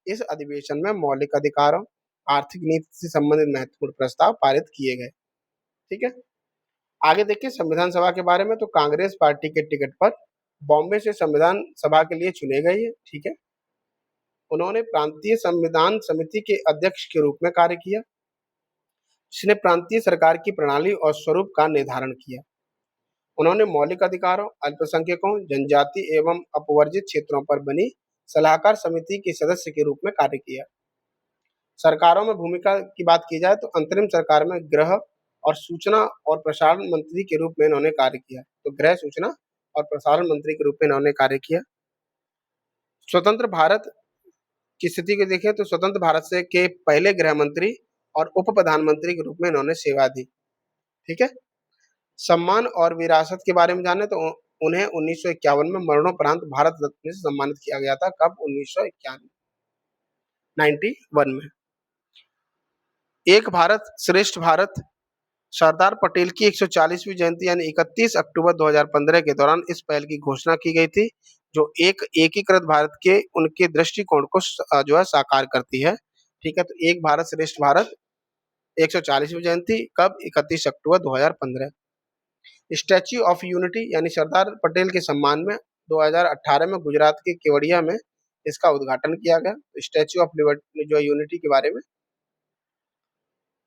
इस अधिवेशन में मौलिक अधिकारों, आर्थिक नीति से संबंधित महत्वपूर्ण प्रस्ताव पारित किए गए, ठीक है। आगे देखिए संविधान सभा के बारे में, तो कांग्रेस पार्टी के टिकट पर बॉम्बे से संविधान सभा के लिए चुने गए ये, ठीक है। उन्होंने प्रांतीय संविधान समिति के अध्यक्ष के रूप में कार्य किया, जिसने प्रांतीय सरकार की प्रणाली और स्वरूप का निर्धारण किया। उन्होंने मौलिक अधिकारों, अल्पसंख्यकों, जनजाति एवं अपवर्जित क्षेत्रों पर बनी सलाहकार समिति के सदस्य के रूप में कार्य किया। सरकारों में भूमिका की बात की जाए तो अंतरिम सरकार में गृह और सूचना और प्रसारण मंत्री के रूप में इन्होंने कार्य किया। तो गृह, सूचना और प्रसारण मंत्री के रूप में इन्होंने कार्य किया। स्वतंत्र भारत की स्थिति को देखें तो स्वतंत्र भारत से के पहले गृह मंत्री और उप प्रधानमंत्री के रूप में इन्होंने सेवा दी, ठीक है। सम्मान और विरासत के बारे में जाने तो उन्हें 1951 में मरणोपरांत भारत रत्न से सम्मानित किया गया था। कब? 1991 में। एक भारत श्रेष्ठ भारत सरदार पटेल की 140वीं जयंती यानी 31 अक्टूबर 2015 के दौरान इस पहल की घोषणा की गई थी, जो एक एकीकृत भारत के उनके दृष्टिकोण को जो है साकार करती है, ठीक है। तो एक भारत श्रेष्ठ भारत 140वीं जयंती कब? 31 अक्टूबर 2015। स्टैच्यू ऑफ यूनिटी यानी सरदार पटेल के सम्मान में 2018 में गुजरात के केवड़िया में इसका उद्घाटन किया गया। स्टैच्यू ऑफ जो यूनिटी के बारे में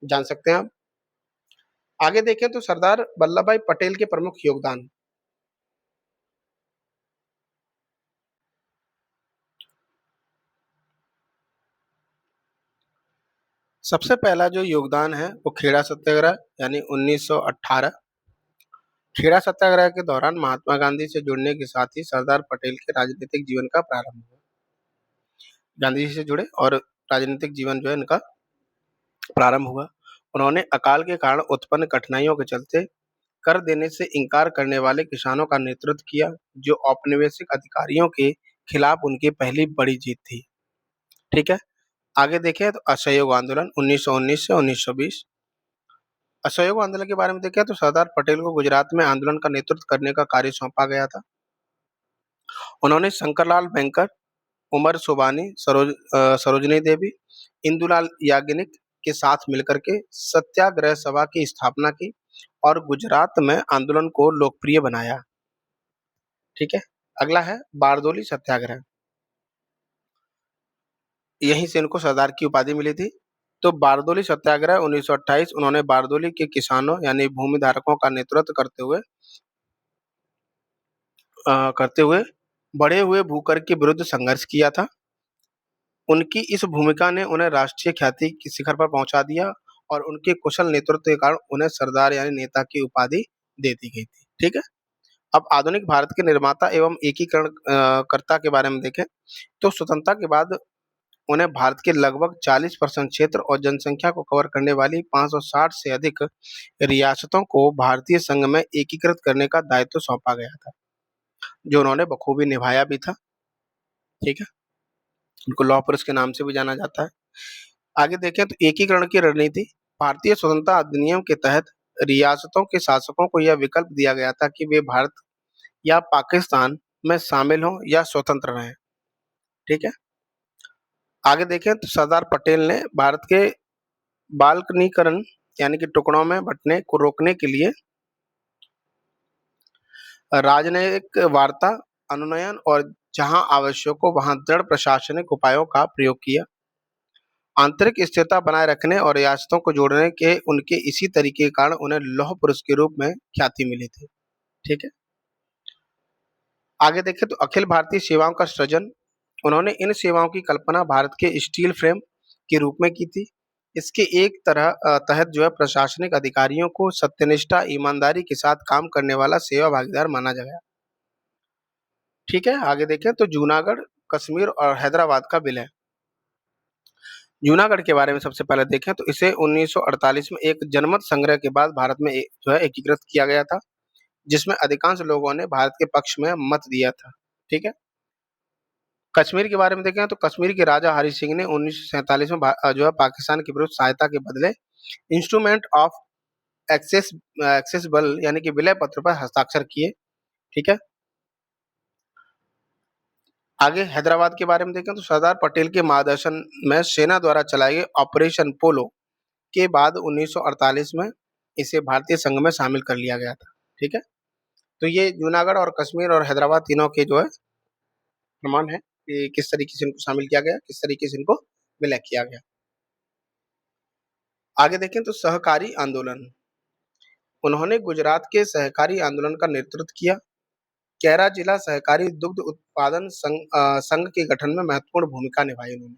जान सकते हैं आप। आगे देखें तो सरदार वल्लभ भाई पटेल के प्रमुख योगदान। सबसे पहला जो योगदान है वो खेड़ा सत्याग्रह यानी 1918। खेड़ा सत्याग्रह के दौरान महात्मा गांधी से जुड़ने के साथ ही सरदार पटेल के राजनीतिक जीवन का प्रारंभ हुआ। गांधी जी से जुड़े और राजनीतिक जीवन जो है इनका प्रारंभ हुआ। उन्होंने अकाल के कारण उत्पन्न कठिनाइयों के चलते कर देने से इनकार करने वाले किसानों का नेतृत्व किया, जो औपनिवेशिक अधिकारियों के खिलाफ उनकी पहली बड़ी जीत थी, ठीक है। आगे देखें तो असहयोग आंदोलन 1919 से 1920। असहयोग आंदोलन के बारे में देखें तो सरदार पटेल को गुजरात में आंदोलन का नेतृत्व करने का कार्य सौंपा गया था। उन्होंने शंकरलाल बैंकर, उमर सुबानी, सरोजनी देवी, इंदुलाल याग्निक के साथ मिलकर के सत्याग्रह सभा की स्थापना की और गुजरात में आंदोलन को लोकप्रिय बनाया, ठीक है। अगला है बारदोली सत्याग्रह। यहीं से इनको सरदार की उपाधि मिली थी। तो बारदोली सत्याग्रह 1928 उन्होंने बारदोली के किसानों यानी भूमि धारकों का नेतृत्व करते हुए बढ़े हुए भूकर के विरुद्ध संघर्ष किया था। उनकी इस भूमिका ने उन्हें राष्ट्रीय ख्याति के शिखर पर पहुंचा दिया और उनके कुशल नेतृत्व के कारण उन्हें सरदार यानी नेता की उपाधि दे दी गई थी, ठीक है। अब आधुनिक भारत के निर्माता एवं एकीकरण कर्ता के बारे में देखें तो स्वतंत्रता के बाद उन्हें भारत के लगभग 40% क्षेत्र और जनसंख्या को कवर करने वाली 560 से अधिक रियासतों को भारतीय संघ में एकीकृत करने का दायित्व सौंपा गया था, जो उन्होंने बखूबी निभाया भी था, ठीक है। उनको लौह पुरुष के नाम से भी जाना जाता है। आगे देखें तो एकीकरण की रणनीति। भारतीय स्वतंत्रता अधिनियम के तहत रियासतों के शासकों को यह विकल्प दिया गया था कि वे भारत या पाकिस्तान में शामिल हों या स्वतंत्र रहें, ठीक है। आगे देखें तो सरदार पटेल ने भारत के बाल्कनीकरण यानी कि टुकड़ों में बंटने को रोकने के लिए राजनयिक वार्ता, अनुनयन और जहां आवश्यक हो वहां दृढ़ प्रशासनिक उपायों का प्रयोग किया। आंतरिक स्थिरता बनाए रखने और रियासतों को जोड़ने के उनके इसी तरीके के कारण उन्हें लौह पुरुष के रूप में ख्याति मिली थी, ठीक है। आगे देखें तो अखिल भारतीय सेवाओं का सृजन। उन्होंने इन सेवाओं की कल्पना भारत के स्टील फ्रेम के रूप में की थी। इसके एक तहत जो है प्रशासनिक अधिकारियों को सत्यनिष्ठा, ईमानदारी के साथ काम करने वाला सेवा भागीदार माना गया, ठीक है। आगे देखें तो जूनागढ़, कश्मीर और हैदराबाद का विलय। जूनागढ़ के बारे में सबसे पहले देखें तो इसे 1948 में एक जनमत संग्रह के बाद भारत में जो है एकीकृत किया गया था। जिसमें अधिकांश लोगों ने भारत के पक्ष में मत दिया था। ठीक है। कश्मीर के बारे में देखें तो कश्मीर के राजा हरि सिंह ने 1947 में जो है पाकिस्तान के विरुद्ध सहायता के बदले इंस्ट्रूमेंट ऑफ एक्सेस एक्सेसिबल यानी कि विलय पत्र पर हस्ताक्षर किए। ठीक है। आगे हैदराबाद के बारे में देखें तो सरदार पटेल के मार्गदर्शन में सेना द्वारा चलाए गए ऑपरेशन पोलो के बाद 1948 में इसे भारतीय संघ में शामिल कर लिया गया था। ठीक है। तो ये जूनागढ़ और कश्मीर और हैदराबाद तीनों के जो है प्रमाण है कि किस तरीके से इनको शामिल किया गया, किस तरीके से इनको विलय किया गया। आगे देखें तो सहकारी आंदोलन, उन्होंने गुजरात के सहकारी आंदोलन का नेतृत्व किया। कैरा जिला सहकारी दुग्ध उत्पादन संघ के गठन में महत्वपूर्ण भूमिका निभाई उन्होंने।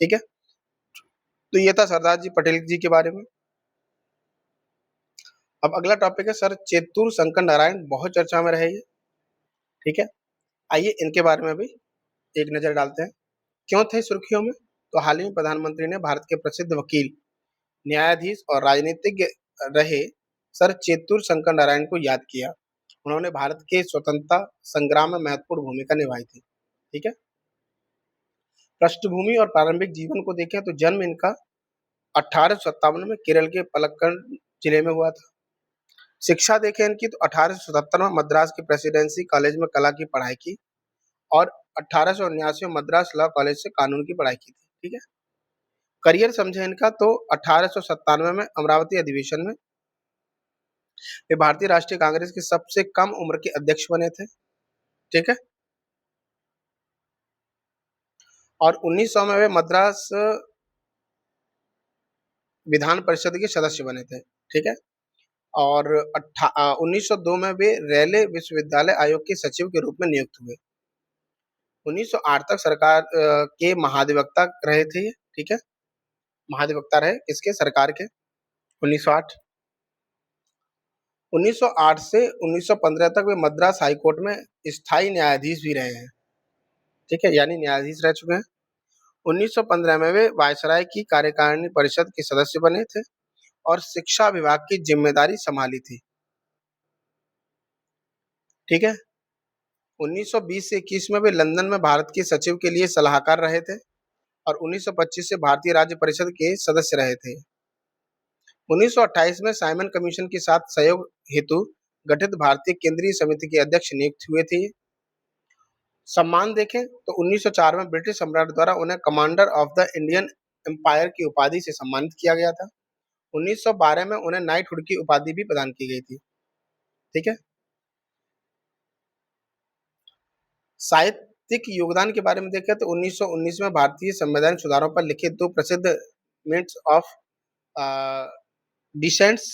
ठीक है। तो ये था सरदार जी पटेल जी के बारे में। अब अगला टॉपिक है सर चेतुर शंकर नारायण, बहुत चर्चा में रहे ये। ठीक है। आइए इनके बारे में भी एक नजर डालते हैं। क्यों थे सुर्खियों में? तो हाल ही में प्रधानमंत्री ने भारत के प्रसिद्ध वकील, न्यायाधीश और राजनीतिज्ञ रहे सर चेतुर शंकर नारायण को याद किया। उन्होंने भारत के स्वतंत्रता संग्राम में महत्वपूर्ण भूमिका निभाई थी। ठीक है। पृष्ठभूमि और प्रारंभिक जीवन को देखें तो जन्म इनका 1857 में केरल के पलक्कड़ जिले में हुआ था। शिक्षा देखें इनकी तो 1877 में मद्रास के प्रेसिडेंसी कॉलेज में कला की पढ़ाई की और 1879 में मद्रास लॉ कॉलेज से कानून की पढ़ाई की थी। ठीक है। करियर समझे इनका तो 1897 में अमरावती अधिवेशन में वे भारतीय राष्ट्रीय कांग्रेस के सबसे कम उम्र के अध्यक्ष बने थे। ठीक है। और 1900 में वे मद्रास विधान परिषद के सदस्य बने थे। ठीक है। और 1902 में वे रेले विश्वविद्यालय आयोग के सचिव के रूप में नियुक्त हुए। 1908 तक सरकार के महाधिवक्ता रहे थे ये। ठीक है। महाधिवक्ता रहे इसके सरकार के 1908। 1908 से 1915 तक वे मद्रास हाईकोर्ट में स्थायी न्यायाधीश भी रहे हैं। ठीक है। यानी न्यायाधीश रह चुके हैं। 1915 में वे वायसराय की कार्यकारिणी परिषद के सदस्य बने थे और शिक्षा विभाग की जिम्मेदारी संभाली थी। ठीक है। 1920 से 21 में वे लंदन में भारत के सचिव के लिए सलाहकार रहे थे और 1925 से भारतीय राज्य परिषद के सदस्य रहे थे। 1928 में साइमन कमीशन के साथ सहयोग हेतु गठित भारतीय केंद्रीय समिति के अध्यक्ष नियुक्त हुए थे। सम्मान देखें तो 1904 में ब्रिटिश सम्राट द्वारा उन्हें commander of the Indian empire की उपाधि से सम्मानित किया गया था। 1912 में उन्हें नाइटहुड की उपाधि भी प्रदान की गई थी। ठीक है। साहित्यिक योगदान के बारे में देखें तो 1919 में भारतीय संवैधानिक सुधारों पर लिखे दो प्रसिद्ध मिनट्स ऑफ डिसेंट्स,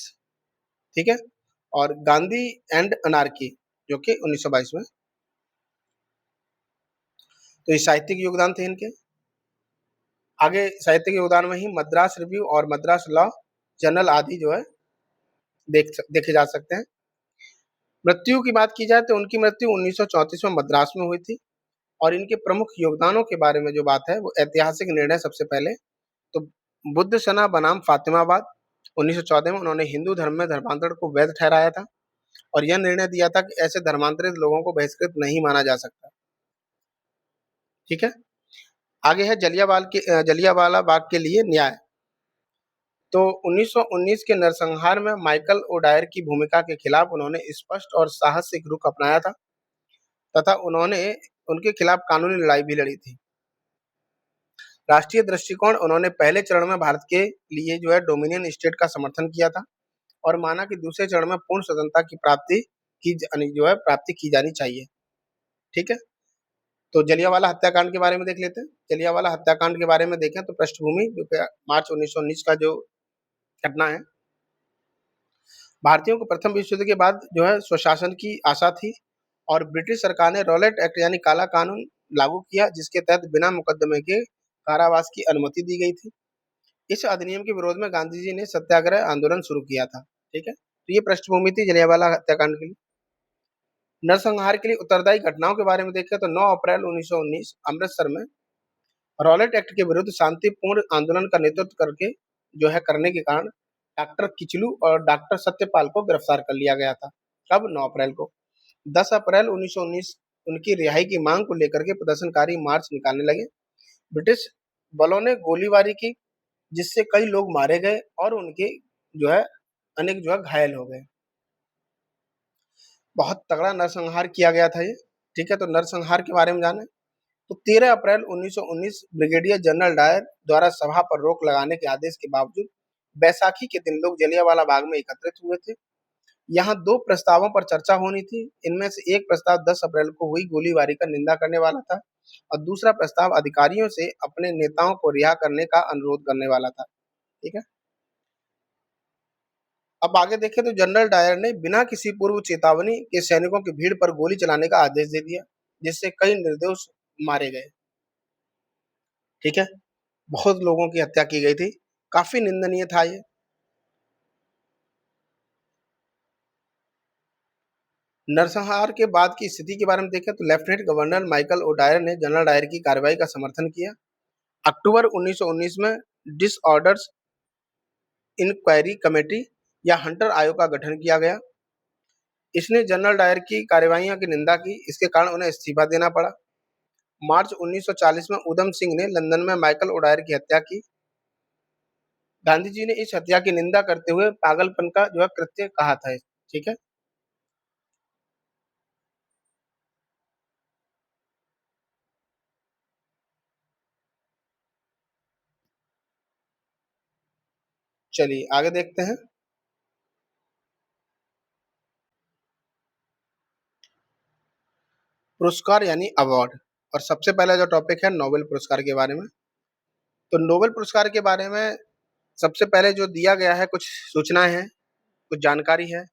ठीक है, और गांधी एंड अनार्की जो कि 1922 में। तो ये साहित्यिक योगदान थे इनके। आगे साहित्यिक योगदान में ही मद्रास रिव्यू और मद्रास लॉ जर्नल आदि जो है देखे जा सकते हैं। मृत्यु की बात की जाए तो उनकी मृत्यु 1934 में मद्रास में हुई थी और इनके प्रमुख योगदानों के बारे में जो बात है वो ऐतिहासिक निर्णय सबसे पहले तो बुद्ध सना बनाम फातिमाबाद 1914 में उन्होंने हिंदू धर्म में धर्मांतरण को वैध ठहराया था और यह निर्णय दिया था कि ऐसे धर्मांतरित लोगों को बहिष्कृत नहीं माना जा सकता। ठीक है। आगे है जलियांवाला बाग के लिए न्याय। तो 1919 के नरसंहार में माइकल ओडायर की भूमिका के खिलाफ उन्होंने स्पष्ट और साहसिक रुख अपनाया था तथा उन्होंने उनके खिलाफ कानूनी लड़ाई भी लड़ी थी। राष्ट्रीय दृष्टिकोण उन्होंने पहले चरण में भारत के लिए जो है डोमिनियन स्टेट का समर्थन किया था और माना कि दूसरे चरण में पूर्ण स्वतंत्रता की प्राप्ति की जानी चाहिए। ठीक है। तो जलियांवाला हत्याकांड के बारे में देख लेते हैं। जलियांवाला हत्याकांड के बारे में देखें तो पृष्ठभूमि जो कि मार्च 1919 का जो घटना है, भारतीयों को प्रथम विश्व युद्ध के बाद जो है स्वशासन की आशा थी और ब्रिटिश सरकार ने रॉलेट एक्ट यानी काला कानून लागू किया जिसके तहत बिना मुकदमे के कारावास की अनुमति दी गई थी। इस अधिनियम के विरोध में गांधी जी ने सत्याग्रह आंदोलन शुरू किया था। ठीक है। तो ये पृष्ठभूमि थी जलियांवाला हत्याकांड के लिए। नरसंहार के लिए उत्तरदायी घटनाओं के बारे में देखें तो 9 अप्रैल 1919 अमृतसर में रॉलेट एक्ट के विरुद्ध शांतिपूर्ण आंदोलन का नेतृत्व करने के कारण डॉक्टर किचलू और डॉक्टर सत्यपाल को गिरफ्तार कर लिया गया था कब? 9 अप्रैल को। 10 अप्रैल 1919 उनकी रिहाई की मांग को लेकर के प्रदर्शनकारी मार्च निकालने लगे। ब्रिटिश बलों ने गोलीबारी की, जिससे कई लोग मारे गए और उनके जो है अनेक जो है घायल हो गए। बहुत तगड़ा नरसंहार किया गया था ये, ठीक है। तो नरसंहार के बारे में जाने तो 13 अप्रैल 1919 ब्रिगेडियर जनरल डायर द्वारा सभा पर रोक लगाने के आदेश के बावजूद बैसाखी के दिन लोग जलियांवाला बाग में एकत्रित हुए थे। यहाँ दो प्रस्तावों पर चर्चा होनी थी। इनमें से एक प्रस्ताव 10 अप्रैल को हुई गोलीबारी का निंदा करने वाला था और दूसरा प्रस्ताव अधिकारियों से अपने नेताओं को रिहा करने का अनुरोध करने वाला था, ठीक है। अब आगे देखें तो जनरल डायर ने बिना किसी पूर्व चेतावनी के सैनिकों की भीड़ पर गोली चलाने का आदेश दे दिया, जिससे कई निर्दोष मारे गए, ठीक है। बहुत लोगों की हत्या की गई थी, काफी निंदनीय था ये। नरसंहार के बाद की स्थिति के बारे में देखें तो लेफ्टिनेंट गवर्नर माइकल ओडायर ने जनरल डायर की कार्रवाई का समर्थन किया। अक्टूबर 1919 में डिसऑर्डर्स इंक्वायरी कमेटी या हंटर आयोग का गठन किया गया। इसने जनरल डायर की कार्रवाइयों की निंदा की, इसके कारण उन्हें इस्तीफा देना पड़ा। मार्च 1940 में उधम सिंह ने लंदन में माइकल ओडायर की हत्या की। गांधी जी ने इस हत्या की निंदा करते हुए पागलपन का जो है कृत्य कहा था, ठीक है। चलिए आगे देखते हैं। पुरस्कार यानी अवार्ड, और सबसे पहला जो टॉपिक है नोबेल पुरस्कार के बारे में। तो नोबेल पुरस्कार के बारे में सबसे पहले जो दिया गया है, कुछ सूचनाएं हैं, कुछ जानकारी है।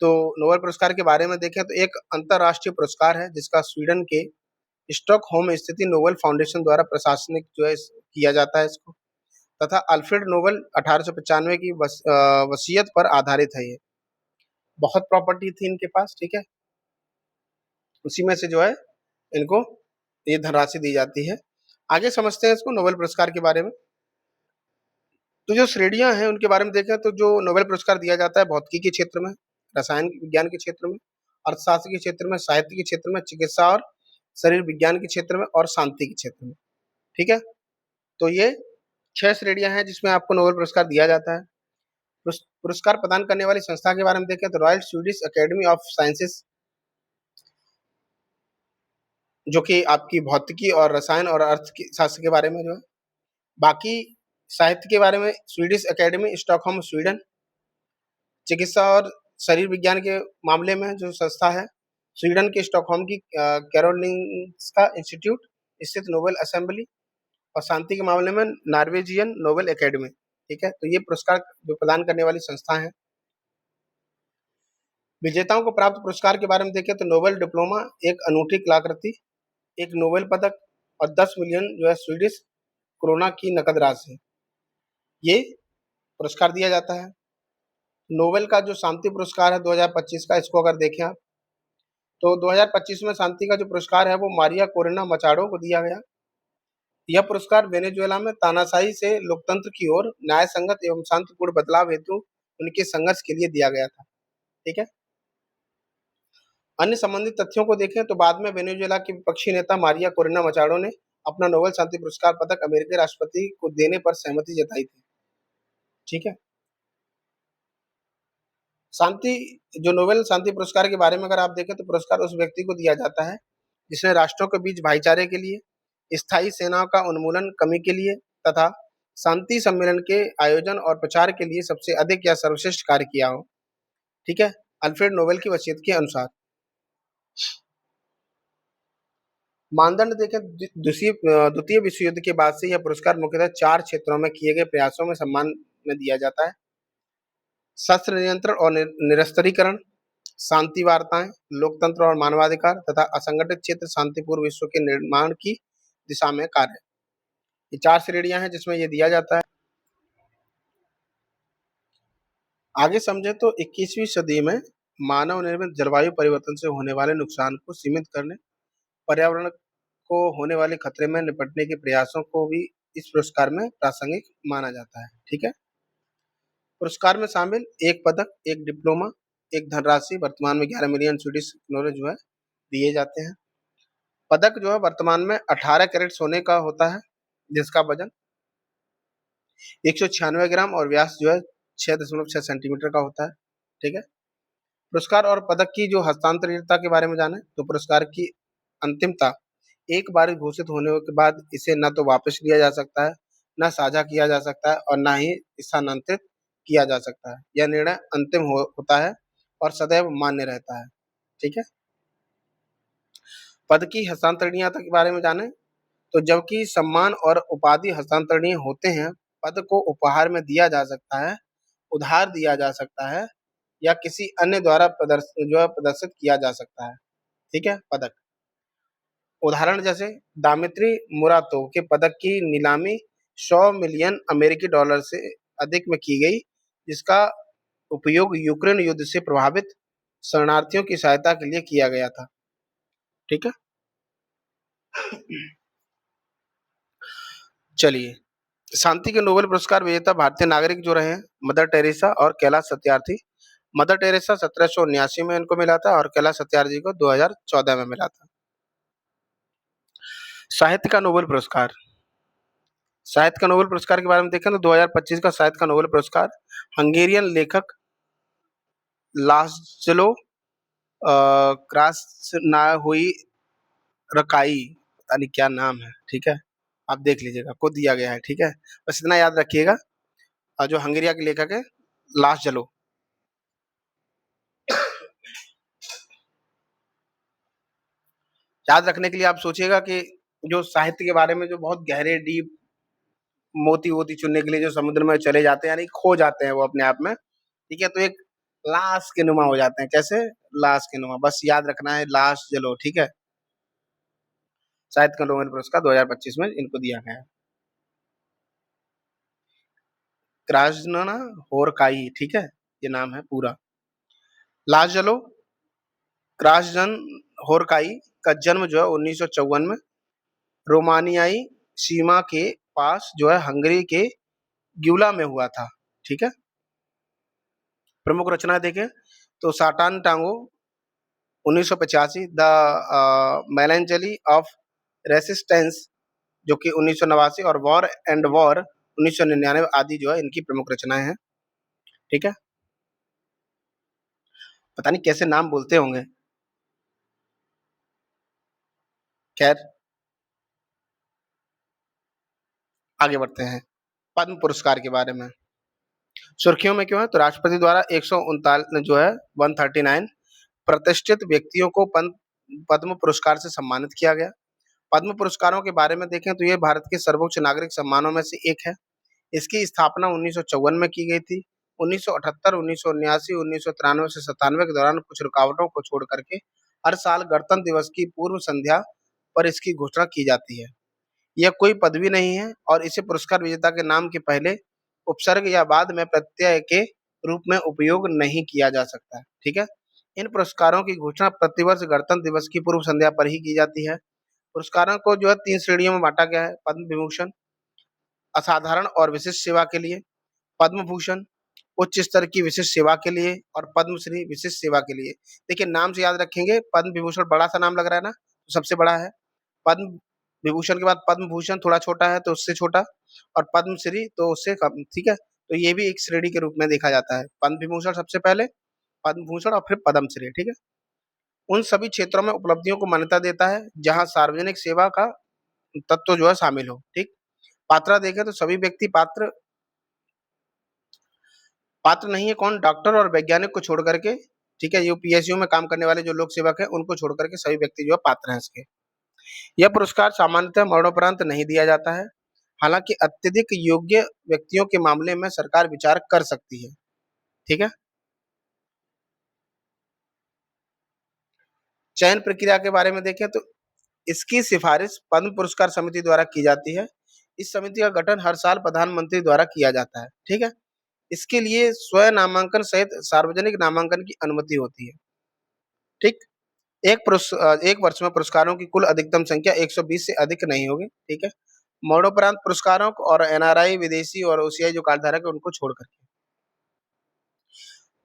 तो नोबेल पुरस्कार के बारे में देखें तो एक अंतर्राष्ट्रीय पुरस्कार है जिसका स्वीडन के स्टॉकहोम स्थित नोबेल फाउंडेशन द्वारा प्रशासनिक जो है किया जाता है इसको, तथा अल्फ्रेड नोबेल 1895 की वसीयत पर आधारित है ये। बहुत प्रॉपर्टी थी इनके पास, ठीक है। उसी में से जो है इनको ये धनराशि दी जाती है। आगे समझते हैं इसको नोबेल पुरस्कार के बारे में। तो जो श्रेणियां हैं उनके बारे में देखें तो जो नोबेल पुरस्कार दिया जाता है भौतिकी के क्षेत्र में, रसायन विज्ञान के क्षेत्र में, अर्थशास्त्र के क्षेत्र में, साहित्य के क्षेत्र में, चिकित्सा और शरीर विज्ञान के क्षेत्र में और शांति के क्षेत्र में, ठीक है। तो ये 6 श्रेणियां हैं जिसमें आपको नोबेल पुरस्कार दिया जाता है। पुरस्कार प्रदान करने वाली संस्था के बारे में देखें तो royal Swedish academy of sciences, जो कि आपकी भौतिकी और रसायन और शास्त्र के बारे में जो है। बाकी साहित्य के बारे में स्वीडिश अकेडमी स्टॉकहोम स्वीडन, चिकित्सा और शरीर विज्ञान के मामले में जो संस्था है स्वीडन के स्टॉकहोम की कैरोलिंस्का इंस्टीट्यूट स्थित नोबेल असेंबली, और शांति के मामले में नॉर्वेजियन नोबेल एकेडमी, ठीक है। तो ये पुरस्कार जो प्रदान करने वाली संस्था है। विजेताओं को प्राप्त पुरस्कार के बारे में देखें तो नोबेल डिप्लोमा एक अनूठी कलाकृति, एक नोबेल पदक और 10 मिलियन जो है स्वीडिश क्रोना की नकद राशि, ये पुरस्कार दिया जाता है। नोबेल का जो शांति पुरस्कार है 2025 का, इसको अगर देखें आप तो 2025 में शांति का जो पुरस्कार है वो मारिया कोरेना मचाडो को दिया गया। यह पुरस्कार वेनेजुएला में तानाशाही से लोकतंत्र की ओर न्याय संगत एवं शांतिपूर्ण बदलाव हेतु उनके संघर्ष के लिए दिया गया था, ठीक है। अन्य संबंधित तथ्यों को देखें तो बाद में वेनेजुएला के विपक्षी नेता मारिया कोरेना मचाडो ने अपना नोबेल शांति पुरस्कार पदक अमेरिकी राष्ट्रपति को देने पर सहमति जताई थी, ठीक है। शांति जो नोबेल शांति पुरस्कार के बारे में अगर आप देखें तो पुरस्कार उस व्यक्ति को दिया जाता है जिसने राष्ट्रों के बीच भाईचारे के लिए, स्थायी सेनाओं का उन्मूलन कमी के लिए तथा शांति सम्मेलन के आयोजन और प्रचार के लिए सबसे अधिक या सर्वश्रेष्ठ कार्य किया हो, ठीक है। अल्फ्रेड नोबेल की वसीयत के अनुसार मानदंड देखें द्वितीय विश्व युद्ध के बाद से यह पुरस्कार मुख्यतः 4 क्षेत्रों में किए गए प्रयासों में सम्मान में दिया जाता है। शस्त्र नियंत्रण और निरस्त्रीकरण, शांति वार्ताएं, लोकतंत्र और मानवाधिकार तथा असंगठित क्षेत्र शांतिपूर्ण विश्व के निर्माण की दिशा में कार्य। ये 4 श्रेणियां हैं जिसमें ये दिया जाता है। आगे समझे तो 21वीं सदी में मानव निर्मित जलवायु परिवर्तन से होने वाले नुकसान को सीमित करने, पर्यावरण को होने वाले खतरे में निपटने के प्रयासों को भी इस पुरस्कार में प्रासंगिक माना जाता है, ठीक है। पुरस्कार में शामिल एक पदक, एक डिप्लोमा, एक धनराशि वर्तमान में 11 मिलियन स्वीडिश क्रोनर जो है दिए जाते हैं। पदक जो है वर्तमान में 18 कैरेट सोने का होता है, जिसका वजन 196 ग्राम और व्यास जो है 6.6 सेंटीमीटर का होता है। ठीक है। पुरस्कार और पदक की जो हस्तांतरणीयता के बारे में जाने तो पुरस्कार की अंतिमता एक बार घोषित होने के बाद इसे न तो वापस लिया जा सकता है, न साझा किया जा सकता है और न ही स्थानांतरित किया जा सकता है। यह निर्णय अंतिम होता है और सदैव मान्य रहता है। ठीक है। पद की हस्तांतरणीयता के बारे में जाने तो जबकि सम्मान और उपाधि हस्तांतरणीय होते हैं, पद को उपहार में दिया जा सकता है, उधार दिया जा सकता है या किसी अन्य द्वारा प्रदर्शित किया जा सकता है। ठीक है। पदक उदाहरण जैसे दामित्री मुराटोव के पदक की नीलामी 100 मिलियन अमेरिकी डॉलर से अधिक में की गई, जिसका उपयोग यूक्रेन युद्ध से प्रभावित शरणार्थियों की सहायता के लिए किया गया था। ठीक है। चलिए, शांति के नोबेल पुरस्कार विजेता भारतीय नागरिक जो रहे हैं मदर टेरेसा और कैलाश सत्यार्थी। मदर टेरेसा 1779 में इनको मिला था और कैलाश सत्यार्थी को 2014 में मिला था। साहित्य का नोबेल पुरस्कार। साहित्य का नोबेल पुरस्कार के बारे में देखें तो 2025 का साहित्य का नोबेल पुरस्कार हंगेरियन लेखक लास्लो क्रास्नाहोई रकाई, पता नहीं क्या नाम है। ठीक है। आप देख लीजिएगा, को दिया गया है। ठीक है। बस इतना याद रखिएगा, जो हंगेरिया के लेखक है लास्लो। याद रखने के लिए आप सोचिएगा कि जो साहित्य के बारे में जो बहुत गहरे डीप मोती वोती चुनने के लिए जो समुद्र में चले जाते हैं, यानी खो जाते हैं वो अपने आप में। ठीक है। तो एक लाश के नुमा हो जाते हैं। कैसे? लाश के नुमा। बस याद रखना है, लाश जलो। ठीक है। साहित्य का नोबेल पुरस्कार 2025 में इनको दिया गया है। क्राजना होरकाई। ठीक है। ये नाम है पूरा। लाजलो क्रासजन होरकाई का जन्म जो है 1954 में रोमानियाई सीमा के पास जो है हंगरी के ग्यूला में हुआ था। ठीक है। प्रमुख रचना देखें तो साटान टांगो 1985, द मेलैंजली ऑफ रेसिस्टेंस जो कि 1989 और वॉर एंड वॉर 1999 आदि जो है इनकी प्रमुख रचनाएं हैं। ठीक है। पता नहीं कैसे नाम बोलते होंगे। खैर, आगे बढ़ते हैं पद्म पुरस्कार के बारे में। सुर्खियों में क्यों है तो राष्ट्रपति द्वारा 139 जो है 139 प्रतिष्ठित व्यक्तियों को पद्म पुरस्कार से सम्मानित किया गया। पद्म पुरस्कारों के बारे में देखें तो ये भारत के सर्वोच्च नागरिक सम्मानों में से एक है। इसकी स्थापना 1954 में की गई थी। 1978, 1979, 1993 से 97 के दौरान कुछ रुकावटों को छोड़ करके हर साल गणतंत्र दिवस की पूर्व संध्या पर इसकी घोषणा की जाती है। यह कोई पदवी नहीं है और इसे पुरस्कार विजेता के नाम के पहले उपसर्ग या बाद में प्रत्यय के रूप में उपयोग नहीं किया जा सकता है। ठीक है। इन पुरस्कारों की घोषणा प्रतिवर्ष गणतंत्र दिवस की पूर्व संध्या पर ही की जाती है। पुरस्कारों को जो है 3 श्रेणियों में बांटा गया है। पद्म विभूषण असाधारण और विशिष्ट सेवा के लिए, पद्म भूषण उच्च स्तर की विशिष्ट सेवा के लिए और पद्मश्री विशिष्ट सेवा के लिए। देखिए नाम से याद रखेंगे, पद्म विभूषण बड़ा सा नाम लग रहा है ना, तो सबसे बड़ा है। पद्म विभूषण के बाद पद्म भूषण थोड़ा छोटा है तो उससे छोटा, और पद्मश्री तो उससे कम। ठीक है। तो ये भी एक श्रेणी के रूप में देखा जाता है। पद्म विभूषण सबसे पहले, पद्म भूषण और फिर पद्मश्री। ठीक है। उन सभी क्षेत्रों में उपलब्धियों को मान्यता देता है जहां सार्वजनिक सेवा का तत्व जो है शामिल हो। ठीक। पात्रता देखें तो सभी व्यक्ति पात्र पात्र नहीं है। कौन? डॉक्टर और वैज्ञानिक को छोड़ करके। ठीक है। यूपीएसयू में काम करने वाले जो लोक सेवक है उनको छोड़ करके सभी व्यक्ति जो है पात्र हैं इसके। यह पुरस्कार सामान्यतः मरणोपरांत नहीं दिया जाता है, हालांकि अत्यधिक योग्य व्यक्तियों के मामले में सरकार विचार कर सकती है। ठीक है। चयन प्रक्रिया के बारे में देखें तो इसकी सिफारिश पद्म पुरस्कार समिति द्वारा की जाती है। इस समिति का गठन हर साल प्रधानमंत्री द्वारा किया जाता है। ठीक है। इसके लिए स्वयं नामांकन सहित सार्वजनिक नामांकन की अनुमति होती है। ठीक। एक वर्ष में पुरस्कारों की कुल अधिकतम संख्या 120 से अधिक नहीं होगी। ठीक है। मरणोपरांत पुरस्कारों को और एनआरआई, विदेशी और ओसीआई जो कार्ड धारक है उनको छोड़ करके।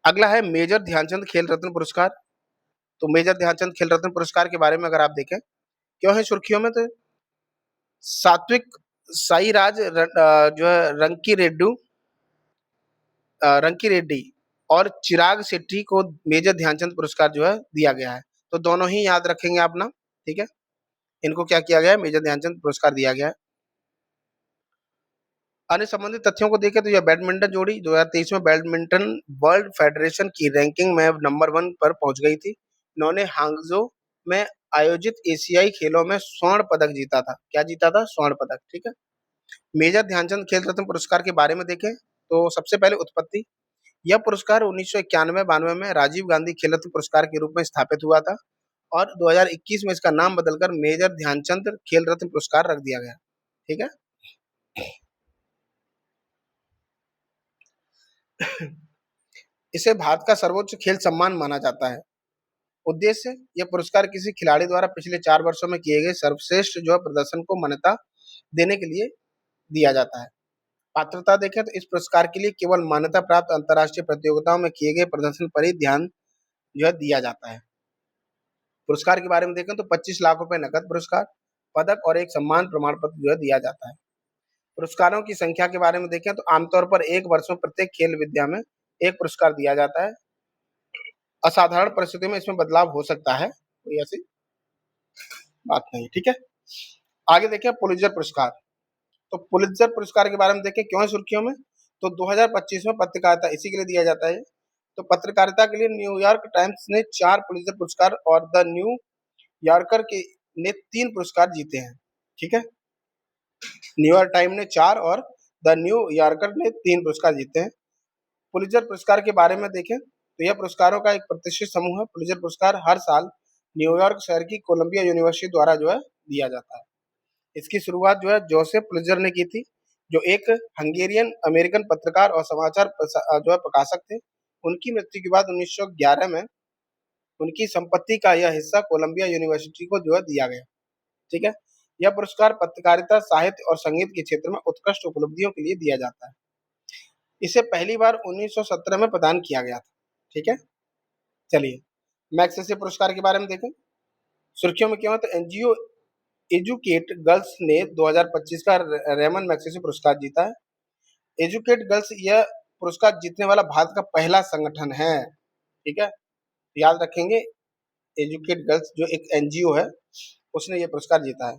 अगला है मेजर ध्यानचंद खेल रत्न पुरस्कार। तो मेजर ध्यानचंद खेल रत्न पुरस्कार के बारे में अगर आप देखें, क्यों है सुर्खियों में, तो सात्विक साईराज जो है रंकी रेड्डी और चिराग शेट्टी को मेजर ध्यानचंद पुरस्कार जो है दिया गया है। तो दोनों ही याद रखेंगे आप ना, ठीक है। इनको क्या किया गया है, मेजर ध्यानचंद पुरस्कार दिया गया है। अन्य संबंधित तथ्यों को देखें तो यह बैडमिंटन जोड़ी 2023 में बैडमिंटन वर्ल्ड फेडरेशन की रैंकिंग में नंबर 1 पर पहुंच गई थी। इन्होंने हांगजो में आयोजित एशियाई खेलों में स्वर्ण पदक जीता था। क्या जीता था? स्वर्ण पदक, ठीक है। मेजर ध्यानचंद खेल रत्न पुरस्कार के बारे में देखें तो सबसे पहले उत्पत्ति, यह पुरस्कार 1991-92 में राजीव गांधी खेल रत्न पुरस्कार के रूप में स्थापित हुआ था और 2021 में इसका नाम बदलकर मेजर ध्यानचंद खेल रत्न पुरस्कार रख दिया गया, ठीक है। इसे भारत का सर्वोच्च खेल सम्मान माना जाता है। उद्देश्य, यह पुरस्कार किसी खिलाड़ी द्वारा पिछले 4 वर्षों में किए गए सर्वश्रेष्ठ जो है प्रदर्शन को मान्यता देने के लिए दिया जाता है। पात्रता देखें तो इस पुरस्कार के लिए केवल मान्यता प्राप्त अंतर्राष्ट्रीय प्रतियोगिताओं में किए गए प्रदर्शन पर ही ध्यान जो है दिया जाता है। पुरस्कार के बारे में देखें तो 25 लाख रुपए नकद पुरस्कार, पदक और एक सम्मान प्रमाण पत्र जो है दिया जाता है। पुरस्कारों की संख्या के बारे में देखें तो आमतौर पर एक वर्ष में प्रत्येक खेल विद्या में एक पुरस्कार दिया जाता है। असाधारण परिस्थितियों में इसमें बदलाव हो सकता है, कोई ऐसी बात नहीं, ठीक है। आगे देखें पुलित्जर पुरस्कार। तो पुलित्जर पुरस्कार के बारे में देखें, क्यों है सुर्खियों में, तो 2025 में पत्रकारिता इसी के लिए दिया जाता है। तो पत्रकारिता के लिए न्यूयॉर्क टाइम्स ने 4 पुलित्जर पुरस्कार और द न्यू यॉर्कर के ने 3 पुरस्कार जीते हैं, ठीक है। न्यूयॉर्क टाइम ने 4 और द न्यू यॉर्कर ने 3 पुरस्कार जीते हैं। पुलित्जर पुरस्कार के बारे में देखें तो यह पुरस्कारों का एक प्रतिष्ठित समूह है। पुलित्जर पुरस्कार हर साल न्यूयॉर्क शहर की कोलंबिया यूनिवर्सिटी द्वारा जो है दिया जाता है। इसकी शुरुआत जो है जोसेफ पुलित्जर ने की थी, जो एक हंगेरियन अमेरिकन पत्रकार और समाचार जो है प्रकाशक थे। उनकी मृत्यु के बाद 1911 में उनकी संपत्ति का यह हिस्सा कोलंबिया यूनिवर्सिटी को जो है दिया गया, ठीक है। यह पुरस्कार पत्रकारिता, साहित्य और संगीत के क्षेत्र में उत्कृष्ट उपलब्धियों के लिए दिया जाता है। इसे पहली बार 1917 में प्रदान किया गया था, ठीक है। चलिए मैग्सेसे पुरस्कार के बारे में देखें, सुर्खियों में क्यों है, तो एनजीओ एजुकेट गर्ल्स ने 2025 का रेमन मैग्सेसे पुरस्कार जीता है। एजुकेट गर्ल्स यह पुरस्कार जीतने वाला भारत का पहला संगठन है, ठीक है। याद रखेंगे, एजुकेट गर्ल्स जो एक एनजीओ है उसने ये पुरस्कार जीता है।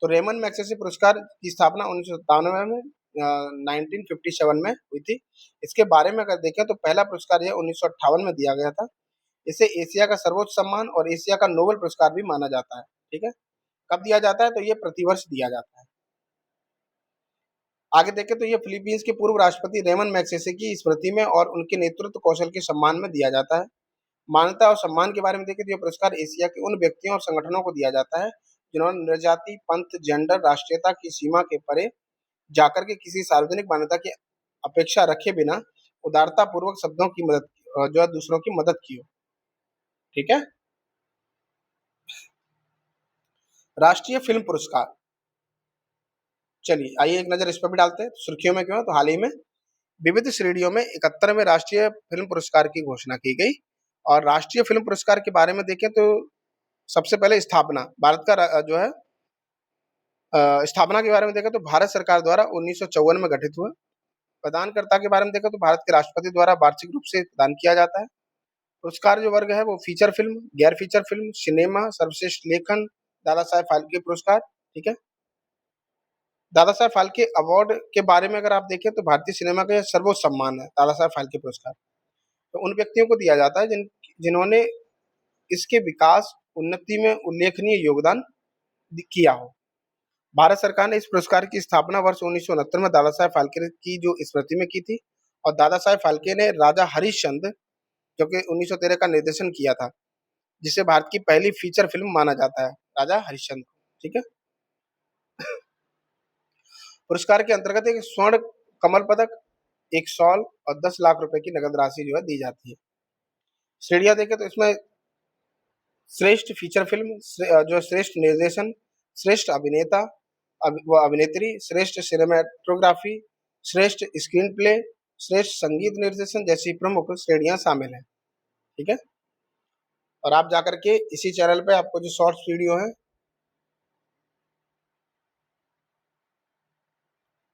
तो रेमन मैग्सेसे पुरस्कार की स्थापना 1997 में 1957 में हुई थी। इसके बारे में अगर देखें तो पहला पुरस्कार यह 1958 में दिया गया था। इसे एशिया का सर्वोच्च सम्मान और एशिया का नोबेल पुरस्कार भी माना जाता है, ठीक है। कब दिया जाता है, तो ये प्रतिवर्ष दिया जाता है। आगे देखें तो ये फिलीपींस के पूर्व राष्ट्रपति रेमन मैग्सेसे की स्मृति में और उनके नेतृत्व कौशल के सम्मान में दिया जाता है। मान्यता और सम्मान के बारे में देखें तो यह पुरस्कार एशिया के उन व्यक्तियों और संगठनों को दिया जाता है जिन्होंने निर्जाति, पंथ, जेंडर, राष्ट्रीयता की सीमा के परे जाकर के किसी सार्वजनिक मान्यता की अपेक्षा रखे बिना उदारता पूर्वक शब्दों की मदद जो है दूसरों की मदद की हो, ठीक है। राष्ट्रीय फिल्म पुरस्कार, चलिए आइए एक नजर इस पर भी डालते हैं। सुर्खियों में क्यों है, तो हाल ही में विविध श्रेणियों में 71वें राष्ट्रीय फिल्म पुरस्कार की घोषणा की गई। और राष्ट्रीय फिल्म पुरस्कार के बारे में देखें तो सबसे पहले स्थापना भारत का जो है स्थापना के बारे में देखें तो भारत सरकार द्वारा 1954 में गठित हुआ। प्रदानकर्ता के बारे में देखें तो भारत के राष्ट्रपति द्वारा वार्षिक रूप से प्रदान किया जाता है। पुरस्कार जो वर्ग है वो फीचर फिल्म, गैर फीचर फिल्म, सिनेमा, सर्वश्रेष्ठ लेखन, दादा साहेब फाल्के पुरस्कार, ठीक है। दादा साहेब फाल्के अवार्ड के बारे में अगर आप देखें तो भारतीय सिनेमा का यह सर्वोच्च सम्मान है, दादा साहेब फाल्के पुरस्कार। तो उन व्यक्तियों को दिया जाता है जिन्होंने इसके विकास, उन्नति में उल्लेखनीय योगदान किया हो। भारत सरकार ने इस पुरस्कार की स्थापना वर्ष 1969 में दादा साहेब फाल्के की जो स्मृति में की थी। और दादा साहेब फाल्के ने राजा हरिश्चंद्र जो कि 1913 का निर्देशन किया था, जिसे भारत की पहली फीचर फिल्म माना जाता है, राजा हरिश्चंद्र, ठीक है। पुरस्कार के अंतर्गत एक स्वर्ण कमल पदक, एक शॉल और 10 लाख रुपए की नगद राशि जो है दी जाती है। श्रेणियां देखें तो इसमें श्रेष्ठ फीचर फिल्म, जो श्रेष्ठ निर्देशन, श्रेष्ठ अभिनेता व अभिनेत्री, श्रेष्ठ सिनेमेटोग्राफी, श्रेष्ठ स्क्रीन प्ले, श्रेष्ठ संगीत निर्देशन जैसी प्रमुख श्रेणियां शामिल हैं। ठीक है, और आप जाकर के इसी चैनल पे आपको जो शॉर्ट्स वीडियो है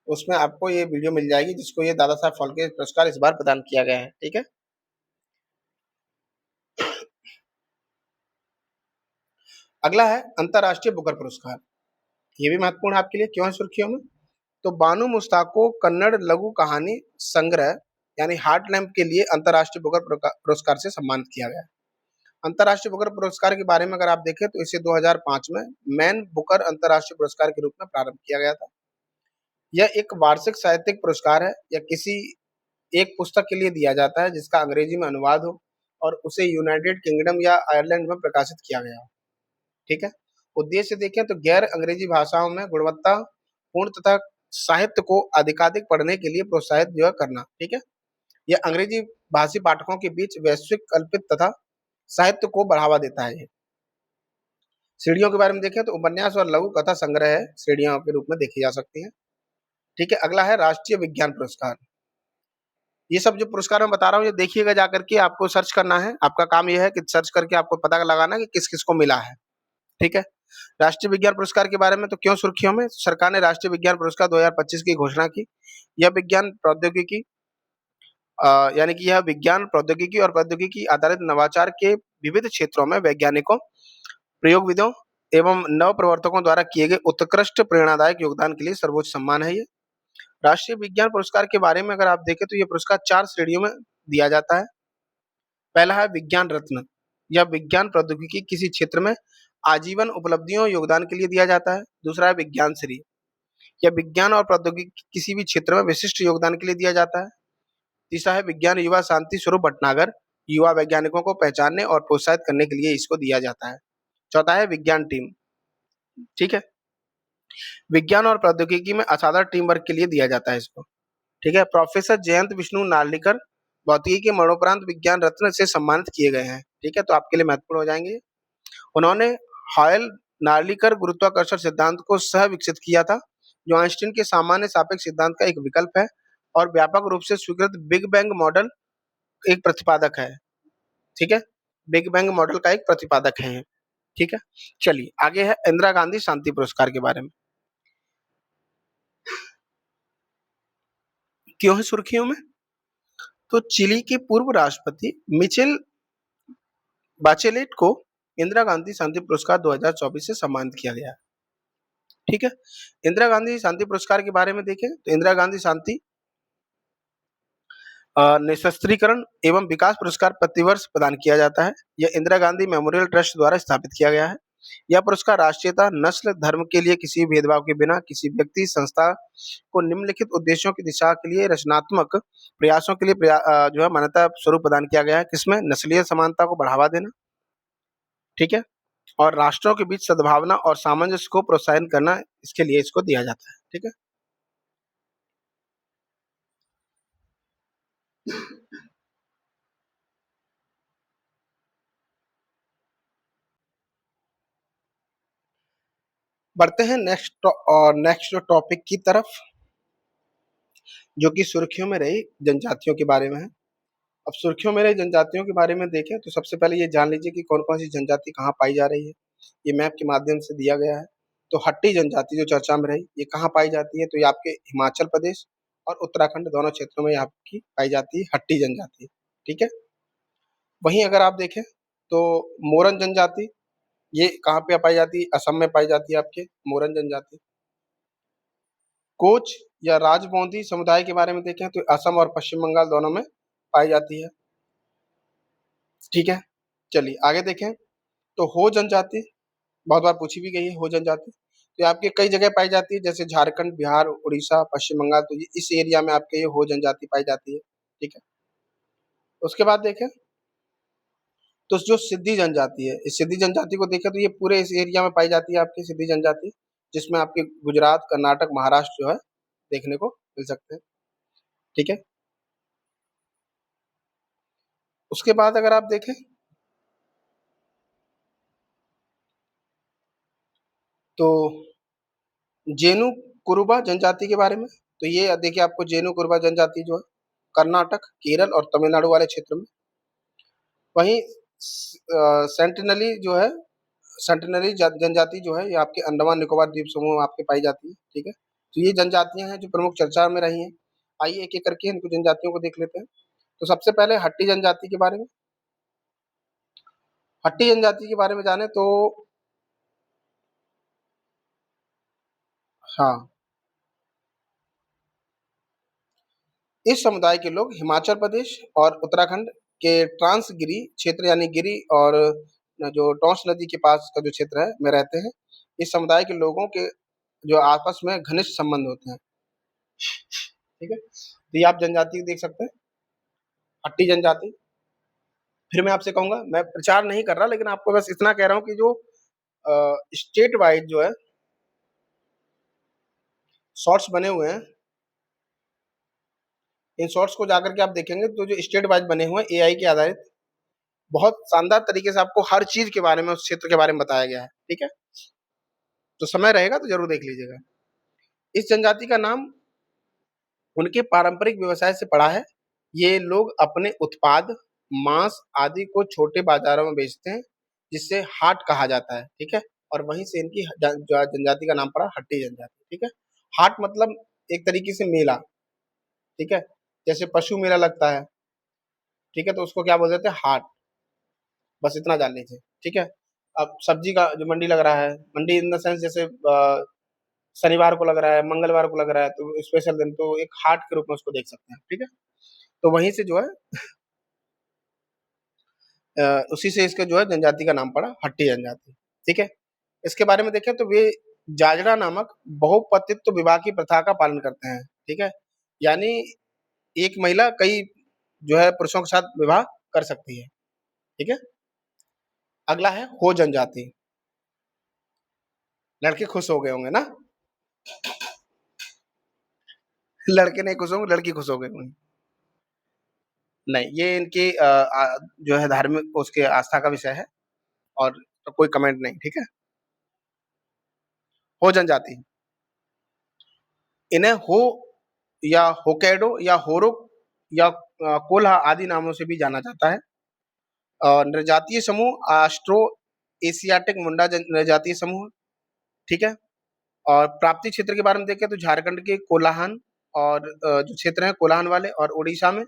उसमें आपको ये वीडियो मिल जाएगी जिसको ये दादा साहब फाल्के पुरस्कार इस बार प्रदान किया गया है। ठीक है, अगला है अंतर्राष्ट्रीय बुकर पुरस्कार। ये भी महत्वपूर्ण है आपके लिए, क्यों है सुर्खियों में? तो बानू मुस्ताक को कन्नड़ लघु कहानी संग्रह यानी हार्ट लैम्प के लिए अंतर्राष्ट्रीय बुकर पुरस्कार से सम्मानित किया गया। अंतर्राष्ट्रीय बुकर पुरस्कार के बारे में अगर आप देखें तो इसे 2005 में मैन बुकर अंतर्राष्ट्रीय पुरस्कार के रूप में प्रारंभ किया गया था। यह एक वार्षिक साहित्यिक पुरस्कार है या किसी एक पुस्तक के लिए दिया जाता है जिसका अंग्रेजी में अनुवाद हो और उसे यूनाइटेड किंगडम या आयरलैंड में प्रकाशित किया गया हो। ठीक है, उद्देश्य देखें तो गैर अंग्रेजी भाषाओं में गुणवत्ता पूर्ण तथा साहित्य को अधिकाधिक पढ़ने के लिए प्रोत्साहित जो है करना। ठीक है, यह अंग्रेजी भाषी पाठकों के बीच वैश्विक कल्पित तथा साहित्य को बढ़ावा देता है। श्रेणियों के बारे में देखें तो उपन्यास और लघु कथा संग्रह है, श्रेणियों के रूप में देखी जा सकती हैं। ठीक है, अगला है राष्ट्रीय विज्ञान पुरस्कार। ये सब जो पुरस्कार मैं बता रहा हूँ ये देखिएगा जाकर के, आपको सर्च करना है, आपका काम ये है कि सर्च करके आपको पता लगाना कि किस किस को मिला है। ठीक है, राष्ट्रीय विज्ञान पुरस्कार के बारे में तो क्यों सुर्खियों में? सरकार ने राष्ट्रीय विज्ञान पुरस्कार 2025 की घोषणा की। यह विज्ञान प्रौद्योगिकी यानी कि यह विज्ञान प्रौद्योगिकी और प्रौद्योगिकी आधारित नवाचार के विविध क्षेत्रों में वैज्ञानिकों, प्रयोगविदों एवं नव प्रवर्तकों द्वारा किए गए उत्कृष्ट प्रेरणादायक योगदान के लिए सर्वोच्च सम्मान है ये। राष्ट्रीय विज्ञान पुरस्कार के बारे में अगर आप देखें तो ये पुरस्कार 4 श्रेणियों में दिया जाता है। पहला है विज्ञान रत्न। यह विज्ञान प्रौद्योगिकी किसी क्षेत्र में आजीवन उपलब्धियों योगदान के लिए दिया जाता है। दूसरा है विज्ञान श्री। यह विज्ञान और प्रौद्योगिकी किसी भी क्षेत्र में विशिष्ट योगदान के लिए दिया जाता है। तीसरा है विज्ञान युवा शांति स्वरूप भटनागर। युवा वैज्ञानिकों को पहचानने और प्रोत्साहित करने के लिए इसको दिया जाता है। चौथा है विज्ञान टीम। ठीक है, विज्ञान और प्रौद्योगिकी में असाधारण टीम वर्क के लिए दिया जाता है इसको। ठीक है, प्रोफेसर जयंत विष्णु नार्लिकर भौतिकी के मरणोपरांत विज्ञान रत्न से सम्मानित किए गए हैं। ठीक है, तो आपके लिए महत्वपूर्ण हो जाएंगे। उन्होंने हॉयल नार्लिकर गुरुत्वाकर्षण सिद्धांत को सह विकसित किया था, जो आइंस्टीन के सामान्य सापेक्ष सिद्धांत का एक विकल्प है और व्यापक रूप से स्वीकृत बिग बैंग मॉडल एक प्रतिपादक है। ठीक है, बिग बैंग मॉडल का एक प्रतिपादक है। ठीक है, चलिए आगे है इंदिरा गांधी शांति पुरस्कार के बारे में। क्यों है सुर्खियों में? तो चिली के पूर्व राष्ट्रपति मिचेल बाचेलेट को इंदिरा गांधी शांति पुरस्कार 2024 से सम्मानित किया गया। ठीक है, इंदिरा गांधी शांति पुरस्कार के बारे में देखें तो इंदिरा गांधी शांति निशस्त्रीकरण एवं विकास पुरस्कार प्रतिवर्ष प्रदान किया जाता है। यह इंदिरा गांधी मेमोरियल ट्रस्ट द्वारा स्थापित किया गया है। यह पुरस्कार राष्ट्रीयता, नस्ल, धर्म के लिए किसी भेदभाव के बिना किसी व्यक्ति, संस्था को निम्नलिखित उद्देश्यों की दिशा के लिए रचनात्मक प्रयासों के लिए जो है मान्यता स्वरूप प्रदान किया गया है। किसमें? नस्लीय समानता को बढ़ावा देना। ठीक है, और राष्ट्रों के बीच सद्भावना और सामंजस्य को प्रोत्साहन करना, इसके लिए इसको दिया जाता है। ठीक है, बढ़ते हैं नेक्स्ट टॉपिक की तरफ, जो कि सुर्खियों में रही जनजातियों के बारे में है। अब सुर्खियों में रही जनजातियों के बारे में देखें तो सबसे पहले ये जान लीजिए कि कौन कौन सी जनजाति कहाँ पाई जा रही है। ये मैप के माध्यम से दिया गया है। तो हट्टी जनजाति जो चर्चा में रही, ये कहाँ पाई जाती है? तो ये आपके हिमाचल प्रदेश और उत्तराखंड दोनों क्षेत्रों में आपकी पाई जाती है हट्टी जनजाति। ठीक है, वहीं अगर आप देखें तो मोरन जनजाति, ये कहाँ पे पाई जाती है? असम में पाई जाती है आपके मोरन जनजाति। कोच या राजबोंदी समुदाय के बारे में देखें तो असम और पश्चिम बंगाल दोनों में पाई जाती है। ठीक है, चलिए आगे देखें तो हो जनजाति बहुत बार पूछी भी गई है। हो जनजाति तो ये आपके कई जगह पाई जाती है, जैसे झारखंड, बिहार, उड़ीसा, पश्चिम बंगाल, तो ये इस एरिया में आपके ये हो जनजाति पाई जाती है। ठीक है, उसके बाद देखें तो जो सिद्धि जनजाति है, इस सिद्धि जनजाति को देखें तो ये पूरे इस एरिया में पाई जाती है आपकी सिद्धि जनजाति, जिसमें आपके गुजरात, कर्नाटक, महाराष्ट्र जो है देखने को मिल सकते हैं। ठीक है, उसके बाद अगर आप देखें तो जेनु कुरुबा जनजाति के बारे में, तो ये देखिए आपको जेनु कुरुबा जनजाति जो है कर्नाटक, केरल और तमिलनाडु वाले क्षेत्र में। वहीं सेंटिनली जो है सेंटिनरी जनजाति जो है ये आपके अंडमान निकोबार द्वीप समूह में आपके पाई जाती है, ठीक है। तो ये जनजातियां हैं जो प्रमुख चर्चा में रही हैं। आइए एक एक करके इनको जनजातियों को देख लेते हैं। तो सबसे पहले हट्टी जनजाति के बारे में। हट्टी जनजाति के बारे में जाने तो हाँ, इस समुदाय के लोग हिमाचल प्रदेश और उत्तराखंड के ट्रांसगिरी क्षेत्र यानी गिरी और जो टॉन्स नदी के पास का जो क्षेत्र है में रहते हैं। इस समुदाय के लोगों के जो आपस में घनिष्ठ संबंध होते हैं, ठीक है। तो ये आप जनजाति देख सकते हैं, हट्टी जनजाति। फिर मैं आपसे कहूंगा, मैं प्रचार नहीं कर रहा लेकिन आपको बस इतना कह रहा हूँ कि जो स्टेट वाइज जो है शॉर्ट्स बने हुए हैं, इन शॉर्ट्स को जाकर के आप देखेंगे तो जो स्टेट वाइज बने हुए हैं एआई के आधारित, बहुत शानदार तरीके से आपको हर चीज के बारे में उस क्षेत्र के बारे में बताया गया है, ठीक है। तो समय रहेगा तो जरूर देख लीजिएगा। इस जनजाति का नाम उनके पारंपरिक व्यवसाय से पड़ा है। ये लोग अपने उत्पाद मांस आदि को छोटे बाजारों में बेचते हैं जिससे हाट कहा जाता है, ठीक है। और वहीं से इनकी जनजाति का नाम पड़ा हट्टी जनजाति, ठीक है। हाट मतलब एक तरीके से मेला, ठीक है। जैसे पशु मेला लगता है, ठीक है, तो उसको क्या बोल देते हैं, हाट। बस इतना जान लीजिए, ठीक है। अब सब्जी का जो मंडी लग रहा है, मंडी इन द सेंस जैसे शनिवार को लग रहा है, मंगलवार को लग रहा है, तो स्पेशल दिन, तो एक हाट के रूप में उसको देख सकते हैं, ठीक है। तो वहीं से जो है उसी से इसका जो है जनजाति का नाम पड़ा हट्टी जनजाति, ठीक है। इसके बारे में देखें तो वे जाजड़ा नामक बहुपतित्व विवाह की प्रथा का पालन करते हैं, ठीक है। यानी एक महिला कई जो है पुरुषों के साथ विवाह कर सकती है, ठीक है। अगला है हो जनजाति। लड़के खुश हो गए होंगे ना, लड़के नहीं खुश होंगे, लड़की खुश हो गई होंगी। नहीं, ये इनकी जो है धार्मिक उसके आस्था का विषय है और तो कोई कमेंट नहीं, ठीक है। हो जनजाति, इन्हें हो या होकैडो या होरुक या कोल्हा आदि नामों से भी जाना जाता है। नृजातीय समूह आस्ट्रो एशियाटिक मुंडा नृजातीय समूह, ठीक है। और प्राप्ति क्षेत्र के बारे में देखें तो झारखंड के कोलाहन और जो क्षेत्र है कोलाहन वाले और उड़ीसा में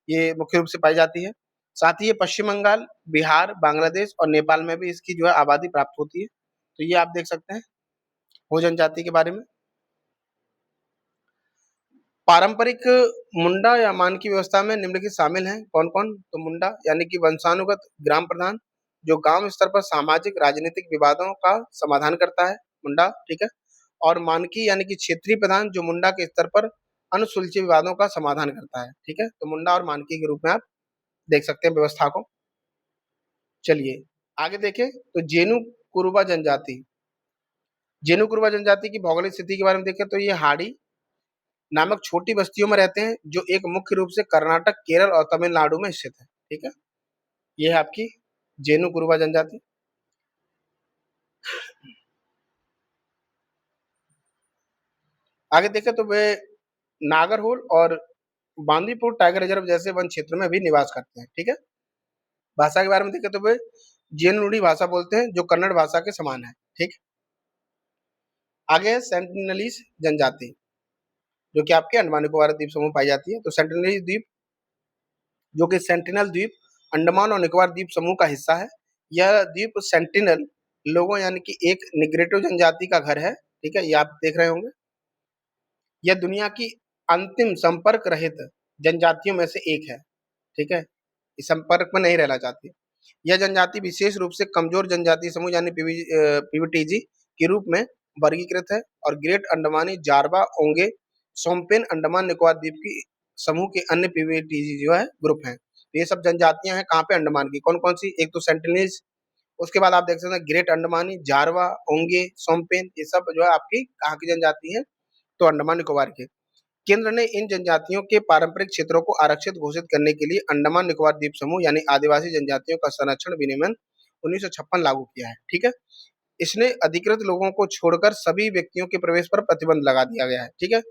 ये मुख्य रूप से पाई जाती है। साथ ही ये पश्चिम बंगाल, बिहार, बांग्लादेश और नेपाल में भी इसकी जो है आबादी प्राप्त होती है। तो ये आप देख सकते हैं हो जनजाति के बारे में। पारंपरिक मुंडा या मान की व्यवस्था में निम्नलिखित शामिल हैं, कौन-कौन? तो मुंडा यानी कि वंशानुगत ग्राम प्रधान, जो गांव स्तर पर सामाजिक राजनीतिक विवादों का समाधान करता है, मुंडा, ठीक है। और मानकी यानी कि क्षेत्रीय प्रधान, जो मुंडा के स्तर पर अनुसूचित विवादों का समाधान करता है, ठीक है। तो मुंडा और मानकी के रूप में आप देख सकते हैं व्यवस्था को। चलिए आगे देखें तो जेनु कुरुबा जनजाति। जेनु कुरुबा जनजाति की भौगोलिक स्थिति के बारे में देखें तो ये हाड़ी नामक छोटी बस्तियों में रहते हैं जो एक मुख्य रूप से कर्नाटक, केरल और तमिलनाडु में स्थित है, ठीक है। ये है आपकी जेनु कुरुबा जनजाति। आगे देखें तो वे नागरहोल और बांदीपुर टाइगर रिजर्व जैसे वन क्षेत्र में भी निवास करते हैं, ठीक है। भाषा के बारे में देखें तो वे जेनुडी भाषा बोलते हैं जो कन्नड़ भाषा के समान है, ठीक। आगे है सेंटिनलीज जनजाति, जो कि आपके अंडमान निकोबार द्वीप समूह में पाई जाती है। तो सेंटिनलीज द्वीप, जो कि सेंटिनल द्वीप अंडमान और निकोबार द्वीप समूह का हिस्सा है। यह द्वीप सेंटिनल लोगों यानी कि एक निग्रेटो जनजाति का घर है, ठीक है। ये आप देख रहे होंगे। यह दुनिया की अंतिम संपर्क रहित जनजातियों में से एक है, ठीक है। इस संपर्क में नहीं रहना चाहती। यह जनजाति विशेष रूप से कमजोर जनजाति समूह यानी पीवीटीजी के रूप में वर्गीकृत है और ग्रेट अंडमानी, जारवा, ओंगे, सोमपेन अंडमान निकोबार द्वीप की समूह के अन्य पीवीटीजी जो है ग्रुप हैं। तो ये सब जनजातियां हैं कहाँ पे, अंडमान की। कौन कौन सी? एक तो सेंटिनलीज, उसके बाद आप देख सकते हैं ग्रेट अंडमानी, जारवा, ओंगे, सोमपेन, ये सब जो है आपकी कहाँ की जनजाति है, तो अंडमान निकोबार के। केंद्र ने इन जनजातियों के पारंपरिक क्षेत्रों को आरक्षित घोषित करने के लिए अंडमान निकोबार द्वीप समूह यानी आदिवासी जनजातियों का संरक्षण विनियमन 1956 लागू किया है, ठीक है। इसने अधिकृत लोगों को छोड़कर सभी व्यक्तियों के प्रवेश पर प्रतिबंध लगा दिया गया है, ठीक है।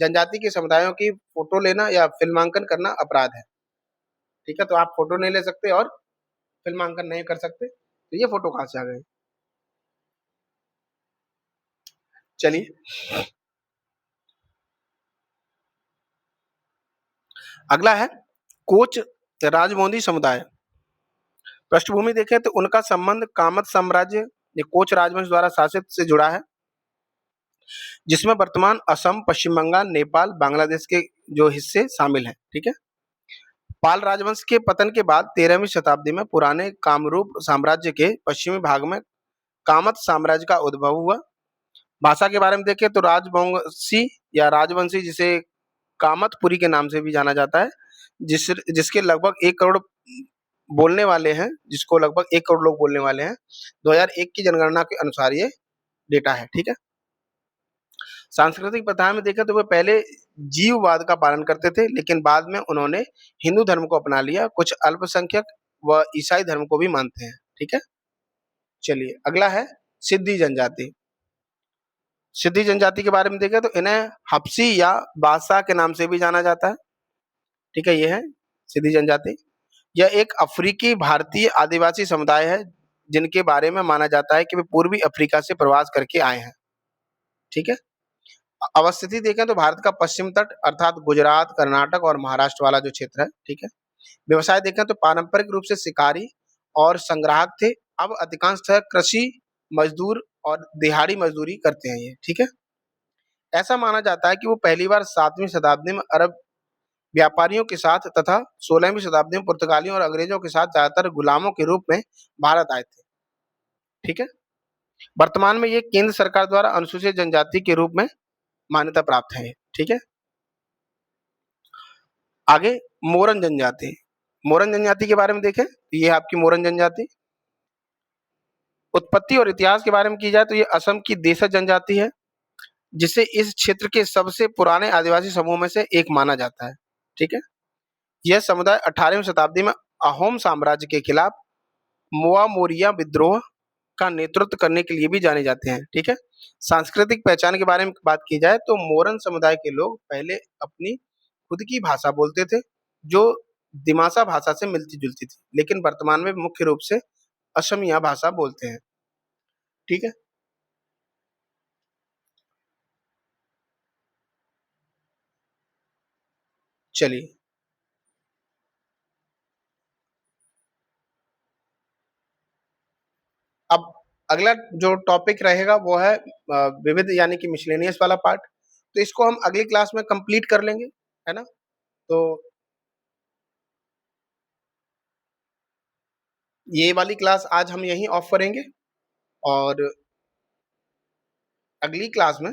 जनजाति के समुदायों की फ़ोटो लेना या फ़िल्मांकन करना अपराध है। ठीक है? तो आप फ़ोटो नहीं ले सकते और फ़िल्मांकन नहीं कर सकते। तो ये फ़ोटो कहाँ से आ गए? चलिए, अगला है कोच राजबोंदी समुदाय। पृष्ठभूमि देखें तो उनका संबंध कामत साम्राज्य, ये कोच राजवंश द्वारा शासित से जुड़ा है, जिसमें वर्तमान असम, पश्चिम बंगाल, नेपाल, बांग्लादेश के जो हिस्से शामिल हैं। ठीक है? पाल राजवंश के पतन के बाद 13वीं शताब्दी में पुराने कामरूप साम्राज्य के पश्चिमी भाग में कामत साम्राज्य का उद्भव हुआ। भाषा के बारे में देखें तो राजवंशी या राजवंशी, जिसे कामतपुरी के नाम से भी जाना जाता है, जिसके लगभग 1 करोड़ बोलने वाले हैं, जिसको लगभग 1 करोड़ लोग बोलने वाले हैं। 2001 की जनगणना के अनुसार ये डेटा है। ठीक है? सांस्कृतिक प्रथाएं में देखें तो वे पहले जीववाद का पालन करते थे, लेकिन बाद में उन्होंने हिंदू धर्म को अपना लिया। कुछ अल्पसंख्यक व ईसाई धर्म को भी मानते हैं। ठीक है? चलिए, अगला है सिद्दी जनजाति। सिद्दी जनजाति के बारे में देखें तो इन्हें हप्सी या बादशाह के नाम से भी जाना जाता है। ठीक है? ये है सिद्दी जनजाति। यह एक अफ्रीकी भारतीय आदिवासी समुदाय है, जिनके बारे में माना जाता है कि वे पूर्वी अफ्रीका से प्रवास करके आए हैं। ठीक है? अवस्थिति देखें तो भारत का पश्चिम तट अर्थात गुजरात, कर्नाटक और महाराष्ट्र वाला जो क्षेत्र है। ठीक है? व्यवसाय देखें तो पारंपरिक रूप से शिकारी और संग्राहक थे। अब अधिकांशतः कृषि मजदूर और दिहाड़ी मजदूरी करते हैं ये। ठीक है? ऐसा माना जाता है कि वो पहली बार 7वीं शताब्दी में अरब व्यापारियों के साथ तथा 16वीं शताब्दी में पुर्तगालियों और अंग्रेजों के साथ ज्यादातर गुलामों के रूप में भारत आए थे। ठीक है? वर्तमान में ये केंद्र सरकार द्वारा अनुसूचित जनजाति के रूप में मान्यता प्राप्त है। ठीक है? आगे मोरन जनजाति। मोरन जनजाति के बारे में देखें, ये है आपकी मोरन जनजाति। उत्पत्ति और इतिहास के बारे में की जाए तो ये असम की देशज जनजाति है, जिसे इस क्षेत्र के सबसे पुराने आदिवासी समूह में से एक माना जाता है। ठीक है? यह समुदाय 18वीं शताब्दी में अहोम साम्राज्य के खिलाफ मोआ मोरिया विद्रोह का नेतृत्व करने के लिए भी जाने जाते हैं। ठीक है? सांस्कृतिक पहचान के बारे में बात की जाए तो मोरन समुदाय के लोग पहले अपनी खुद की भाषा बोलते थे, जो दिमासा भाषा से मिलती-जुलती थी, लेकिन वर्तमान में मुख्य रूप से असमिया भाषा बोलते हैं। ठीक है? चलिए, अब अगला जो टॉपिक रहेगा वो है विविध यानी कि मिसलेनियस वाला पार्ट। तो इसको हम अगली क्लास में कंप्लीट कर लेंगे, है ना? तो ये वाली क्लास आज हम यहीं ऑफ करेंगे और अगली क्लास में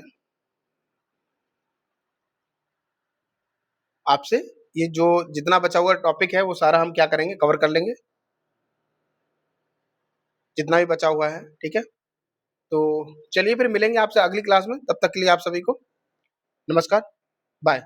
आपसे ये जो जितना बचा हुआ टॉपिक है वो सारा हम क्या करेंगे, कवर कर लेंगे, जितना भी बचा हुआ है। ठीक है? तो चलिए फिर मिलेंगे आपसे अगली क्लास में, तब तक के लिए आप सभी को नमस्कार, बाय।